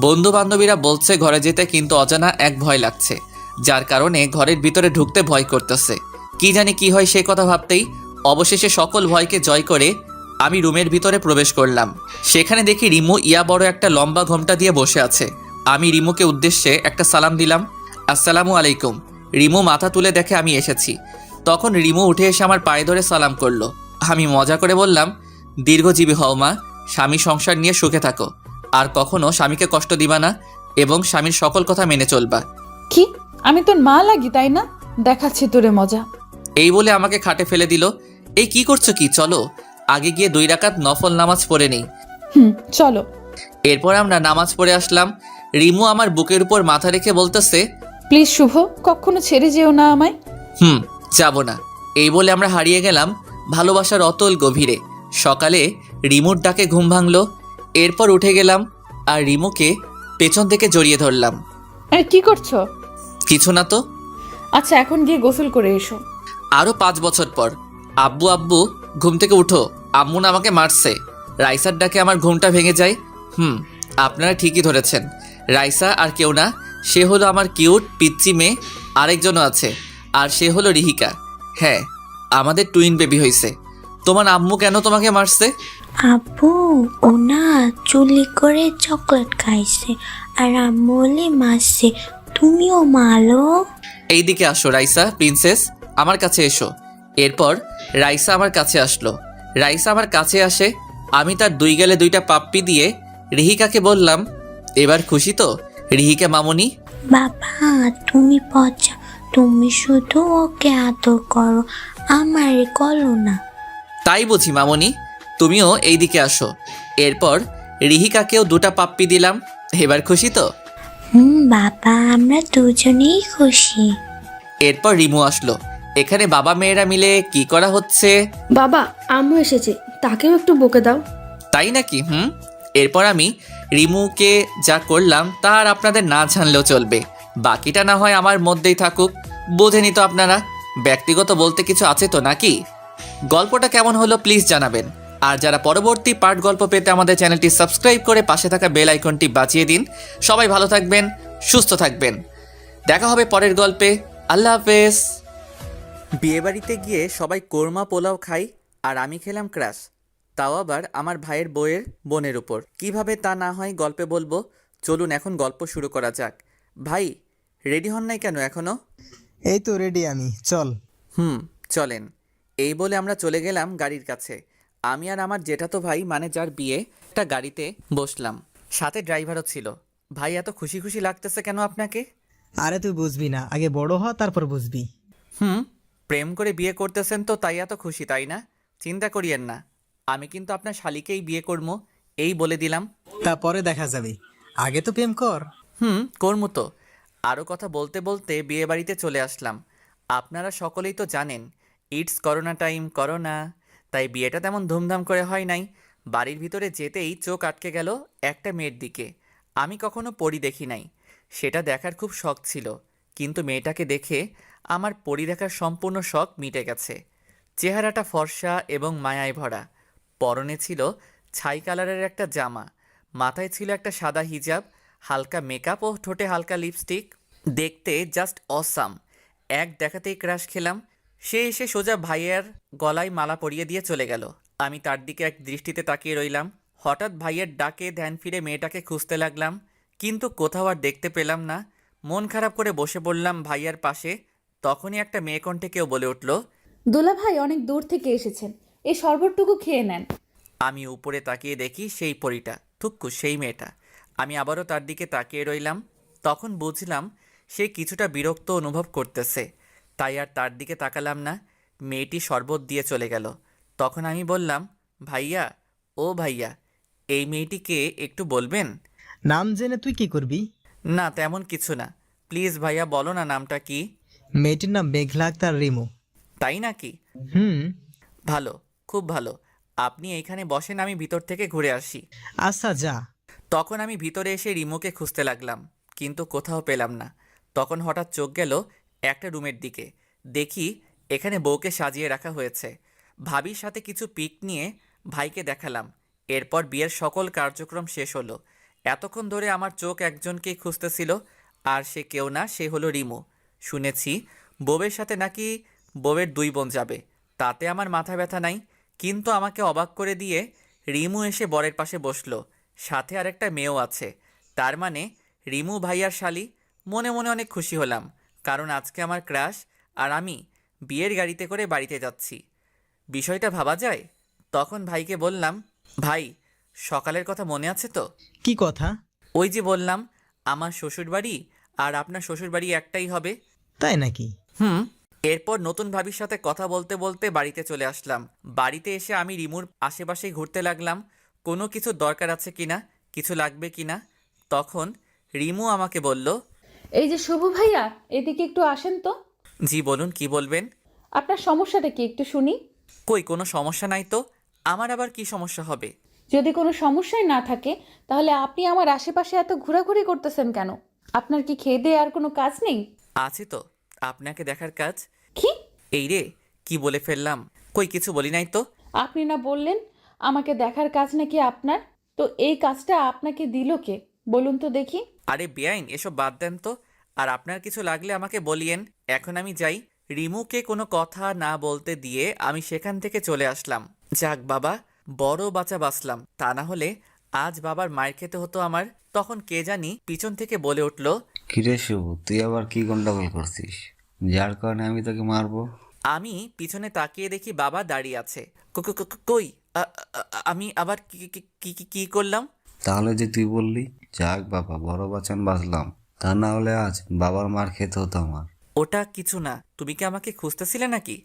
বন্ধু বান্ধবীরা বলছে ঘরে যেতে, কিন্তু অজানা এক ভয় লাগছে, যার কারণে ঘরের ভিতরে ঢুকতে ভয় করতেছে। কি জানি কি হয় সেই কথা ভাবতেই অবশেষে সকল ভয়কে জয় করে আমি রুমের ভিতরে প্রবেশ করলাম। সেখানে দেখি রিমু ইয়া বড় একটা লম্বা ঘোমটা দিয়ে বসে আছে। আমি রিমুকে উদ্দেশ্যে একটা সালাম দিলাম, আসসালামু আলাইকুম। রিমু মাথা তুলে দেখে আমি এসেছি। তখন রিমু উঠে এসে আমার পায়ে ধরে সালাম করলো। আমি মজা করে বললাম, দীর্ঘজীবী হও মা, স্বামী সংসার নিয়ে সুখে থাকো, আর কখনো স্বামীকে কষ্ট দিবা না এবং স্বামীর সকল কথা মেনে চলবা। কি, আমি তোর মা লাগি তাই না? দেখাচ্ছি তোরে মজা। এই বলে আমাকে খাটে ফেলে দিল। এই কি করছো কি? চলো আগে গিয়ে 2 রাকাত নফল নামাজ পড়ে নেই। চলো। এরপর আমরা নামাজ পড়ে আসলাম। রিমু আমার বুকের উপর মাথা রেখে বলতেছে, প্লিজ শুভ, কখনো ছেড়ে যেও না আমায়। যাব না। এই বলে আমরা হারিয়ে গেলাম ভালোবাসার অতল গভীরে। সকালে রিমুর ডাকে ঘুম ভাঙলো। এরপর উঠে গেলাম আর রিমুকে পেছন থেকে জড়িয়ে ধরলাম। আরে কি করছো? কিছু না তো। আচ্ছা, এখন গিয়ে গোসল করে এসো। আরো 5 বছর পর। আব্বু আব্বু, ঘুম থেকে উঠো, আম্মু না আমাকে মারছে। রাইসার ডাকে আমার ঘুমটা ভেঙে যায়। আপনারা ঠিকই ধরেছেন, রাইসা আর কেউ না, সে হলো আমার কিউট পিচ্চি মেয়ে। আরেকজনও আছে, আর সে হলো রিহিকা। হ্যাঁ, আমাদের টুইন বেবি হয়েছে। তোমার আম্মু কেন তোমাকে মারছে? আব্বু ও না চুলি করে চকলেট খাইছে আর আম্মু হলে মারছে, তুমিও মারো। এইদিকে আসো রাইসা প্রিন্সেস, আমার কাছে এসো। এরপর রাইসা আমার কাছে আসলো। রাইসা আমার কাছে আসে, আমি তার 2 গালে 2টা পাপ্পি দিয়ে রিহিকাকে বললাম, এবার খুশি তো রিহিকা মামুনি? বাবা তুমি পচা, তুমি শুধু ওকে আদর করো, আমারে করো না। তাই বুঝি মামুনি, তুমিও এইদিকে আসো। এরপর রিহিকাকেও 2টা পাপ্পি দিলাম। এবার খুশি তো? বাবা আমরা দুজনেই খুশি। এরপর রিমু আসলো। এখানে বাবা মেয়েরা মিলে কি করা হচ্ছে? বাবা আম্মু এসেছে, তাকেও একটু বকে দাও। তাই নাকি? এরপর আমি রিমুকে যা করলাম তার আপনাদের না জানলেও চলবে, বাকিটা না হয় আমার মধ্যেই থাকুক। বোঝেনি তো আপনারা, ব্যক্তিগত বলতে কিছু আছে তো নাকি? গল্পটা কেমন হলো প্লিজ জানাবেন। আর যারা পরবর্তী পার্ট গল্প পেতে আমাদের চ্যানেলটি সাবস্ক্রাইব করে পাশে থাকা বেল আইকনটি বাজিয়ে দিন। সবাই ভালো থাকবেন, সুস্থ থাকবেন। দেখা হবে পরের গল্পে। আল্লাহ হাফেজ। বিয়েবাড়িতে গিয়ে সবাই কোরমা পোলাও খাই আর আমি খেলাম ক্রাশ, তাও আবার আমার ভাইয়ের বউয়ের বোনের উপর। কিভাবে তা না হয় গল্পে বলবো। চলুন এখন গল্প শুরু করা যাক। ভাই রেডি হন নাই কেন এখনো? এই তো রেডি আমি, চল। চলেন। এই বলে আমরা চলে গেলাম গাড়ির কাছে। আমি আর আমার জেঠাতো ভাই মানে যার বিয়ে, একটা গাড়িতে বসলাম, সাথে ড্রাইভারও ছিল। ভাই এত খুশি খুশি লাগতেছে কেন আপনাকে? আরে তুই বুঝবি না, আগে বড় হ তারপর বুঝবি। প্রেম করে বিয়ে করতেছেন তো তাই এত খুশি, তাই না? চিন্তা করিয়েন না, আমি কিন্তু আপনার শালিকেই বিয়ে করবো, এই বলে দিলাম। তারপরে দেখা যাবে, আগে তো প্রেম কর। করবো তো। আরও কথা বলতে বলতে বিয়ে বাড়িতে চলে আসলাম। আপনারা সকলেই তো জানেন ইটস করোনা টাইম, করোনা, তাই বিয়েটা তেমন ধুমধাম করে হয় নাই। বাড়ির ভিতরে যেতেই চোখ আটকে গেল একটা মেয়ের দিকে। আমি কখনো পরি দেখি নাই, সেটা দেখার খুব শখ ছিল, কিন্তু মেয়েটাকে দেখে আমার পরি দেখার সম্পূর্ণ শখ মিটে গেছে। চেহারাটা ফর্সা এবং মায়ায় ভরা, পরনে ছিল ছাই কালারের একটা জামা, মাথায় ছিল একটা সাদা হিজাব, হালকা মেকআপ ও ঠোঁটে হালকা লিপস্টিক। দেখতে জাস্ট অসাম। এক দেখাতেই ক্রাশ খেলাম। সে এসে সোজা ভাইয়ের গলায় মালা পরিয়ে দিয়ে চলে গেল। আমি তার দিকে এক দৃষ্টিতে তাকিয়ে রইলাম। হঠাৎ ভাইয়ের ডাকে ধ্যান ফিরে মেয়েটাকে খুঁজতে লাগলাম, কিন্তু কোথাও আর দেখতে পেলাম না। মন খারাপ করে বসে পড়লাম ভাইয়ার পাশে। তখনই একটা মেয়ে কণ্ঠে কেউ বলে উঠল, দুলা ভাই অনেক দূর থেকে এসেছেন, এই শরবতটুকু খেয়ে নেন। আমি উপরে তাকিয়ে দেখি সেই পরীটা, থুক্কু সেই মেয়েটা। আমি আবারও তার দিকে তাকিয়ে রইলাম। তখন বুঝলাম সে কিছুটা বিরক্ত অনুভব করতেছে, তাই আর তার দিকে তাকালাম না। মেয়েটি শরবত দিয়ে চলে গেল। তখন আমি বললাম, ভাইয়া, ও ভাইয়া, এই মেয়েটিকে একটু বলবেন? নাম জেনে তুই কি করবি? না তেমন কিছু না, প্লিজ ভাইয়া বলো না নামটা কি। মেয়েটির নাম মেঘলা আক্তার রিমু। তাই নাকি? হুম। ভালো, খুব ভালো। আপনি এইখানে বসেন, আমি ভিতর থেকে ঘুরে আসি। আচ্ছা যা। তখন আমি ভিতরে এসে রিমুকে খুঁজতে লাগলাম, কিন্তু কোথাও পেলাম না। তখন হঠাৎ চোখ গেল একটা রুমের দিকে। দেখি এখানে বউকে সাজিয়ে রাখা হয়েছে। ভাবির সাথে কিছু পিক নিয়ে ভাইকে দেখালাম। এরপর বিয়ের সকল কার্যক্রম শেষ হলো। এতক্ষণ ধরে আমার চোখ একজনকেই খুঁজতেছিল, আর সে কেউ না, সে হলো রিমু। শুনেছি বউয়ের সাথে নাকি বউয়ের 2 বোন যাবে, তাতে আমার মাথা ব্যথা নাই। কিন্তু আমাকে অবাক করে দিয়ে রিমু এসে বরের পাশে বসলো, সাথে আরেকটা মেয়েও আছে। তার মানে রিমু ভাইয়ার শালি। মনে মনে অনেক খুশি হলাম, কারণ আজকে আমার ক্রাশ আর আমি বিয়ের গাড়িতে করে বাড়িতে যাচ্ছি। বিষয়টা ভাবা যায়। তখন ভাইকে বললাম, ভাই সকালের কথা মনে আছে তো? কি কথা? ওই যে বললাম আমার শ্বশুরবাড়ি আর আপনার শ্বশুরবাড়ি একটাই হবে। তাই নাকি? এরপর নতুন ভাবির সাথে কথা বলতে বলতে বাড়িতে চলে আসলাম। বাড়িতে এসে আমি রিমুর আশেপাশেই ঘুরতে লাগলাম, কোনো কিছু দরকার আছে কিনা, কিছু লাগবে কিনা। তখন রিমু আমাকে বলল, এই যে শুভ ভাইয়া, এদিকে একটু আসেন তো। জি বলুন, কি বলবেন? আপনার সমস্যাটা কি একটু শুনি। কই কোনো সমস্যা নাই তো, আমার আবার কি সমস্যা হবে? যদি কোনো সমস্যাই না থাকে তাহলে আপনি আমার আশেপাশে এত ঘোরাঘুরি করতেছেন কেন? আপনার কি খেয়ে দিয়ে আর কোনো কাজ নেই? আছে তো, আপনাকে দেখার কাজ। কি? এই রে, কি বলে ফেললাম? কই কিছু বলি নাই তো। আপনি না বললেন আমাকে দেখার কাজ নাকি আপনার? তো এই কাজটা আপনাকে দিল কে বলুন তো দেখি। আরে বেআইন, এসব বাদ দেন তো। আর আপনার কিছু লাগলে আমাকে বলিয়েন। এখন আমি যাই। রিমুকে কোনো কথা না বলতে দিয়ে আমি সেখান থেকে চলে আসলাম। যাক বাবা, বড় বাঁচা বাঁচলাম, তা না হলে আজ বাবার মায়ের খেতে হতো আমার। তখন কে জানি পিছন থেকে বলে উঠল, কিরে শুভ, তুই আবার কি গন্ডগোল করছিস যার কারণে আমি তোকে মারবো? আমি পিছনে তাকিয়ে দেখি বাবা দাঁড়িয়ে আছে। কই আমি আবার কি কি কি কি- কি করলাম? তাহলে যে তুই বললি, যাক বাবা বড় বাঁচান বাঁচলাম, তা না হলে আজ বাবার মার খেতে হতো আমার। ওটা কিছু না, তুমি কি আমাকে খুঁজতেছিলে নাকি?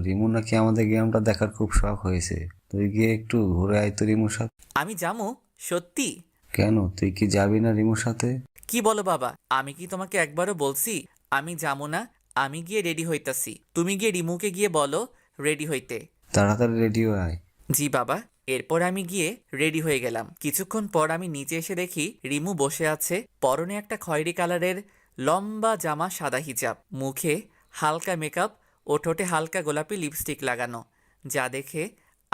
রিমু নাকি আমাদের গেমটা দেখার খুব শখ হয়েছে, তুই গিয়ে একটু ঘুরে আয় তো রিমুর সাথে। আমি যাবো? সত্যি? কেন, তুই কি যাবি না রিমুর সাথে? কি বলো বাবা, আমি কি তোমাকে একবারও বলছি আমি যাবো না? আমি গিয়ে রেডি হইতাছি, তুমি গিয়ে রিমুকে গিয়ে বলো রেডি হইতে। তাড়াতাড়ি রেডি হয়ে আয়। জি বাবা। এরপর আমি গিয়ে রেডি হয়ে গেলাম। কিছুক্ষণ পর আমি নিচে এসে দেখি রিমু বসে আছে, পরনে একটা খয়েরি কালারের লম্বা জামা, সাদা হিজাব, মুখে হালকা মেকআপ ও ঠোঁটে হালকা গোলাপি লিপস্টিক লাগানো, যা দেখে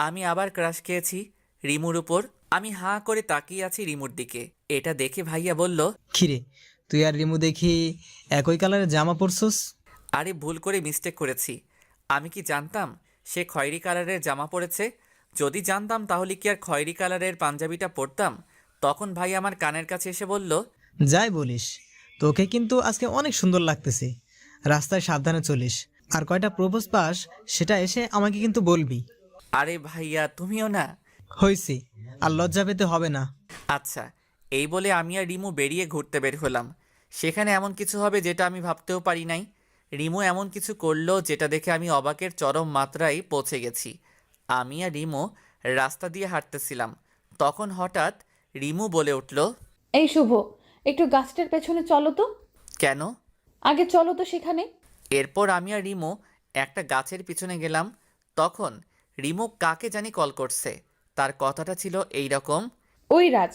আমি আবার ক্রাশ খেয়েছি রিমুর উপর। আমি হাঁ করে তাকিয়ে আছি রিমুর দিকে। এটা দেখে ভাইয়া বলল, খিরে, তুই আর রিমু দেখি একই কালারের জামা পরছস। আরে ভুল করে মিস্টেক করেছি। আমি কি জানতাম সে খয়েরি কালারের জামা পরেছে? যদি জানতাম তাহলে কি আর খয়েরি কালারের পাঞ্জাবিটা পরতাম? তখন ভাই আমার কানের কাছে এসে বলল, যাই বলিস, তোকে কিন্তু আজকে অনেক সুন্দর লাগতেছে। রাস্তায় সাবধানে চলিস, আর কয়টা প্রপোজ পাস সেটা এসে আমাকে কিন্তু বলবি। আরে ভাইয়া তুমিও না। হইছে, আর লজ্জা পেতে হবে না। আচ্ছা, এই বলে আমি আর রিমু বেরিয়ে ঘুরতে বের হলাম। সেখানে এমন কিছু হবে যেটা আমি ভাবতেও পারি নাই। রিমু এমন কিছু করলো যেটা দেখে আমি অবাকের চরম মাত্রায় পৌঁছে গেছি। আমি আর রিমু রাস্তা দিয়ে হাঁটতেছিলাম, তখন হঠাৎ রিমু বলে উঠল, এই শুভ, একটু গাছটার পেছনে চলো তো। কেন? আগে চলো তো সেখানে। এরপর আমি আর রিমু একটা গাছের পিছনে গেলাম। তখন রিমু কাকে জানি কল করছে। তার কথাটা ছিল এই রকম, ওই রাজ,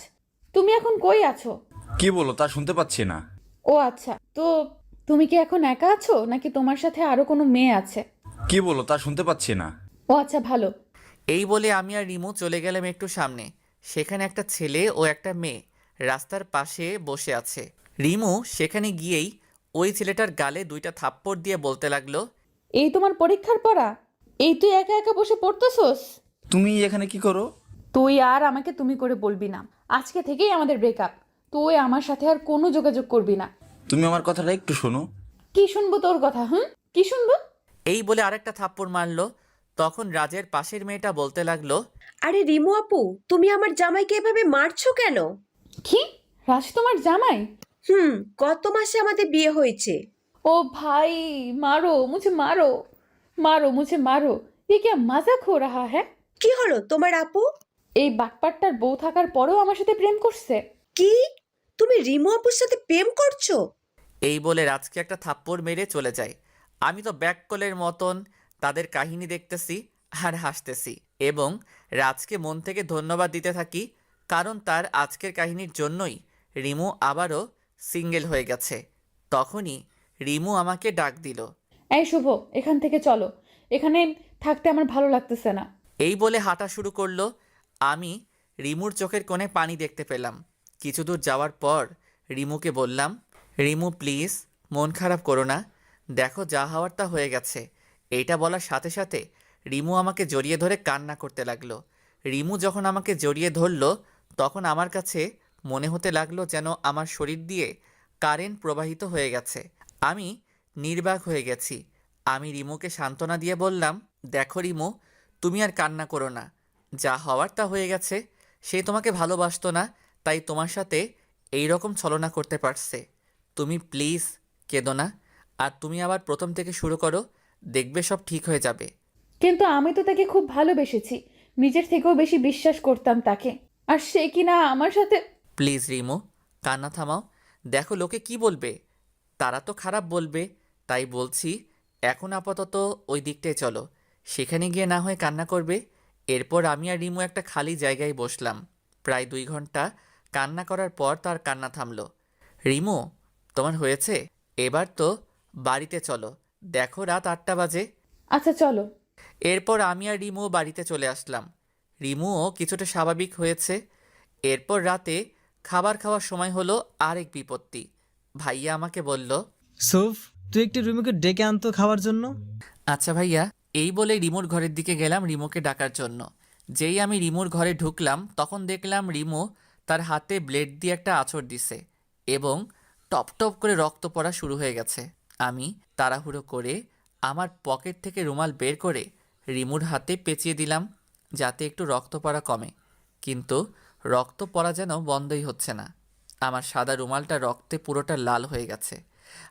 তুমি এখন কই আছো? কি বলো তা শুনতে পাচ্ছি না। ও আচ্ছা, তো তুমি কি এখন একা আছো নাকি তোমার সাথে আরো কোনো মেয়ে আছে? কি বলো তা শুনতে পাচ্ছি না। ও আচ্ছা, ভালো। এই বলে আমি আর রিমু চলে গেলাম একটু সামনে। সেখানে একটা ছেলে ও একটা মেয়ে রাস্তার পাশে বসে আছে। রিমু সেখানে গিয়েই ওই ছেলেটার গালে 2টা থাপ্পড় দিয়ে বলতে লাগলো, এই তোমার পরীক্ষার পড়া? এই তুই একা একা বসে পড়তেছস? তুমি এখানে কি করো? তুই আর আমাকে তুমি করে বলবি না। আজকে থেকেই আমাদের ব্রেকআপ। তুই আমার সাথে আর কোনো যোগাযোগ করবি না। তুমি আমার কথাটা একটু শোনো। কি শুনবো তোর কথা? কি শুনবো? এই বলে আরেকটা থাপ্পড় মারলো। তখন রাজের পাশের মেয়েটা বলতে লাগলো, আরে রিমু আপু, তুমি আমার জামাইকে এভাবে মারছো কেন? কি? রাজ তোমার জামাই? গত মাসে আমাদের বিয়ে হয়েছে। ओ भाई, मारो मुझे, मारो मारो मुझे, मारो। ये क्या मजाक हो रहा है? কি হলো তোমার আপু? এই বাটপাটটার বউ থাকার পরেও আমার সাথে প্রেম করছে? কি? তুমি রিমু আপুর সাথে প্রেম করছো? এই বলে রাজকে একটা থাপ্পড় মেরে চলে যায়। আমি তো ব্যাককলের মতন তাদের কাহিনী দেখতেছি আর হাসতেছি এবং রাজকে মন থেকে ধন্যবাদ দিতে থাকি, কারণ তার আজকের কাহিনীর জন্যই রিমু আবারও সিঙ্গেল হয়ে গেছে। তখনই রিমু আমাকে ডাক দিল, এই শুভ, এখান থেকে চলো। এখানে থাকতে আমার ভালো লাগতেছে না। এই বলে হাঁটা শুরু করলো। আমি রিমুর চোখের কোণে পানি দেখতে পেলাম। কিছু দূর যাওয়ার পর রিমুকে বললাম, রিমু প্লিজ মন খারাপ করো না, দেখো যা হওয়ার তা হয়ে গেছে। এইটা বলার সাথে সাথে রিমু আমাকে জড়িয়ে ধরে কান্না করতে লাগলো। রিমু যখন আমাকে জড়িয়ে ধরলো তখন আমার কাছে মনে হতে লাগলো যেন আমার শরীর দিয়ে কারেন্ট প্রবাহিত হয়ে গেছে। আমি নির্বাক হয়ে গেছি। আমি রিমুকে সান্ত্বনা দিয়ে বললাম, দেখো রিমু, তুমি আর কান্না করো না, যা হওয়ার তা হয়ে গেছে। সে তোমাকে ভালোবাসতো না, তাই তোমার সাথে এই রকম ছলনা করতে পারছে। তুমি প্লিজ কেঁদো না, আর তুমি আবার প্রথম থেকে শুরু করো, দেখবে সব ঠিক হয়ে যাবে। কিন্তু আমি তো তাকে খুব ভালোবেসেছি, নিজের থেকেও বেশি বিশ্বাস করতাম তাকে, আর সে কিনা আমার সাথে। প্লিজ রিমু, কান্না থামাও। দেখো লোকে কি বলবে, তারা তো খারাপ বলবে। তাই বলছি এখন আপাতত ওই দিকটায় চলো, সেখানে গিয়ে না হয় কান্না করবে। এরপর আমি আর রিমু একটা খালি জায়গায় বসলাম। প্রায় 2 ঘন্টা কান্না করার পর তার কান্না থামলো। রিমু, তোমার হয়েছে, এবার তো বাড়িতে চলো, দেখো রাত 8টা বাজে। আচ্ছা চলো। এরপর আমি আর রিমু বাড়িতে চলে আসলাম। রিমুও কিছুটা স্বাভাবিক হয়েছে। এরপর রাতে খাবার খাওয়ার সময় হলো আরেক বিপত্তি। ভাইয়া আমাকে বলল, সুফ, তুই একটু রিমুকে ডেকে আনতো খাওয়ার জন্য। আচ্ছা ভাইয়া। এই বলে রিমুর ঘরের দিকে গেলাম রিমুকে ডাকার জন্য। যেই আমি রিমুর ঘরে ঢুকলাম তখন দেখলাম রিমু তার হাতে ব্লেড দিয়ে একটা আঁচড় দিছে এবং টপ টপ করে রক্ত পড়া শুরু হয়ে গেছে। আমি তাড়াহুড়ো করে আমার পকেট থেকে রুমাল বের করে রিমুর হাতে পেঁচিয়ে দিলাম যাতে একটু রক্ত পড়া কমে, কিন্তু রক্ত পড়া যেন বন্ধই হচ্ছে না। আমার সাদা রুমালটা রক্তে পুরোটা লাল হয়ে গেছে,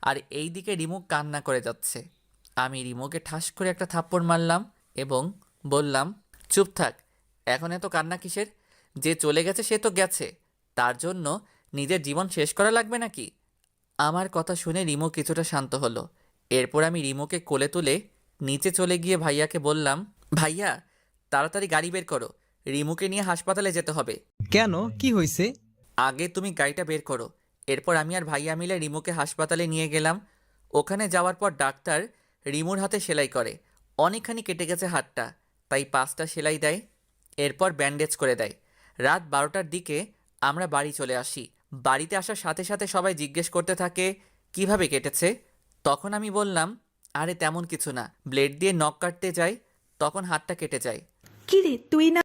আর এই দিকে রিমু কান্না করে যাচ্ছে। আমি রিমুকে ঠাস করে একটা থাপ্পড় মারলাম এবং বললাম, চুপ থাক, এখন এত কান্না কিসের? যে চলে গেছে সে তো গেছে, তার জন্য নিজের জীবন শেষ করা লাগবে নাকি? আমার কথা শুনে রিমু কিছুটা শান্ত হলো। এরপর আমি রিমুকে কোলে তুলে নিচে চলে গিয়ে ভাইয়াকে বললাম, ভাইয়া তাড়াতাড়ি গাড়ি বের করো, রিমুকে নিয়ে হাসপাতালে যেতে হবে। কেন, কি হয়েছে? আগে তুমি গাড়িটা বের করো। এরপর আমি আর ভাইয়া মিলে রিমুকে হাসপাতালে নিয়ে গেলাম। ওখানে যাওয়ার পর ডাক্তার রিমুর হাতে সেলাই করে। অনেকখানি কেটে গেছে হাতটা, তাই 5টা সেলাই দেয়, এরপর ব্যান্ডেজ করে দেয়। রাত 12টার দিকে আমরা বাড়ি চলে আসি। বাড়িতে আসার সাথে সাথে সবাই জিজ্ঞেস করতে থাকে কিভাবে কেটেছে। তখন আমি বললাম, আরে তেমন কিছু না, ব্লেড দিয়ে নখ কাটতে যাই, তখন হাতটা কেটে যায়। কিরে তুই না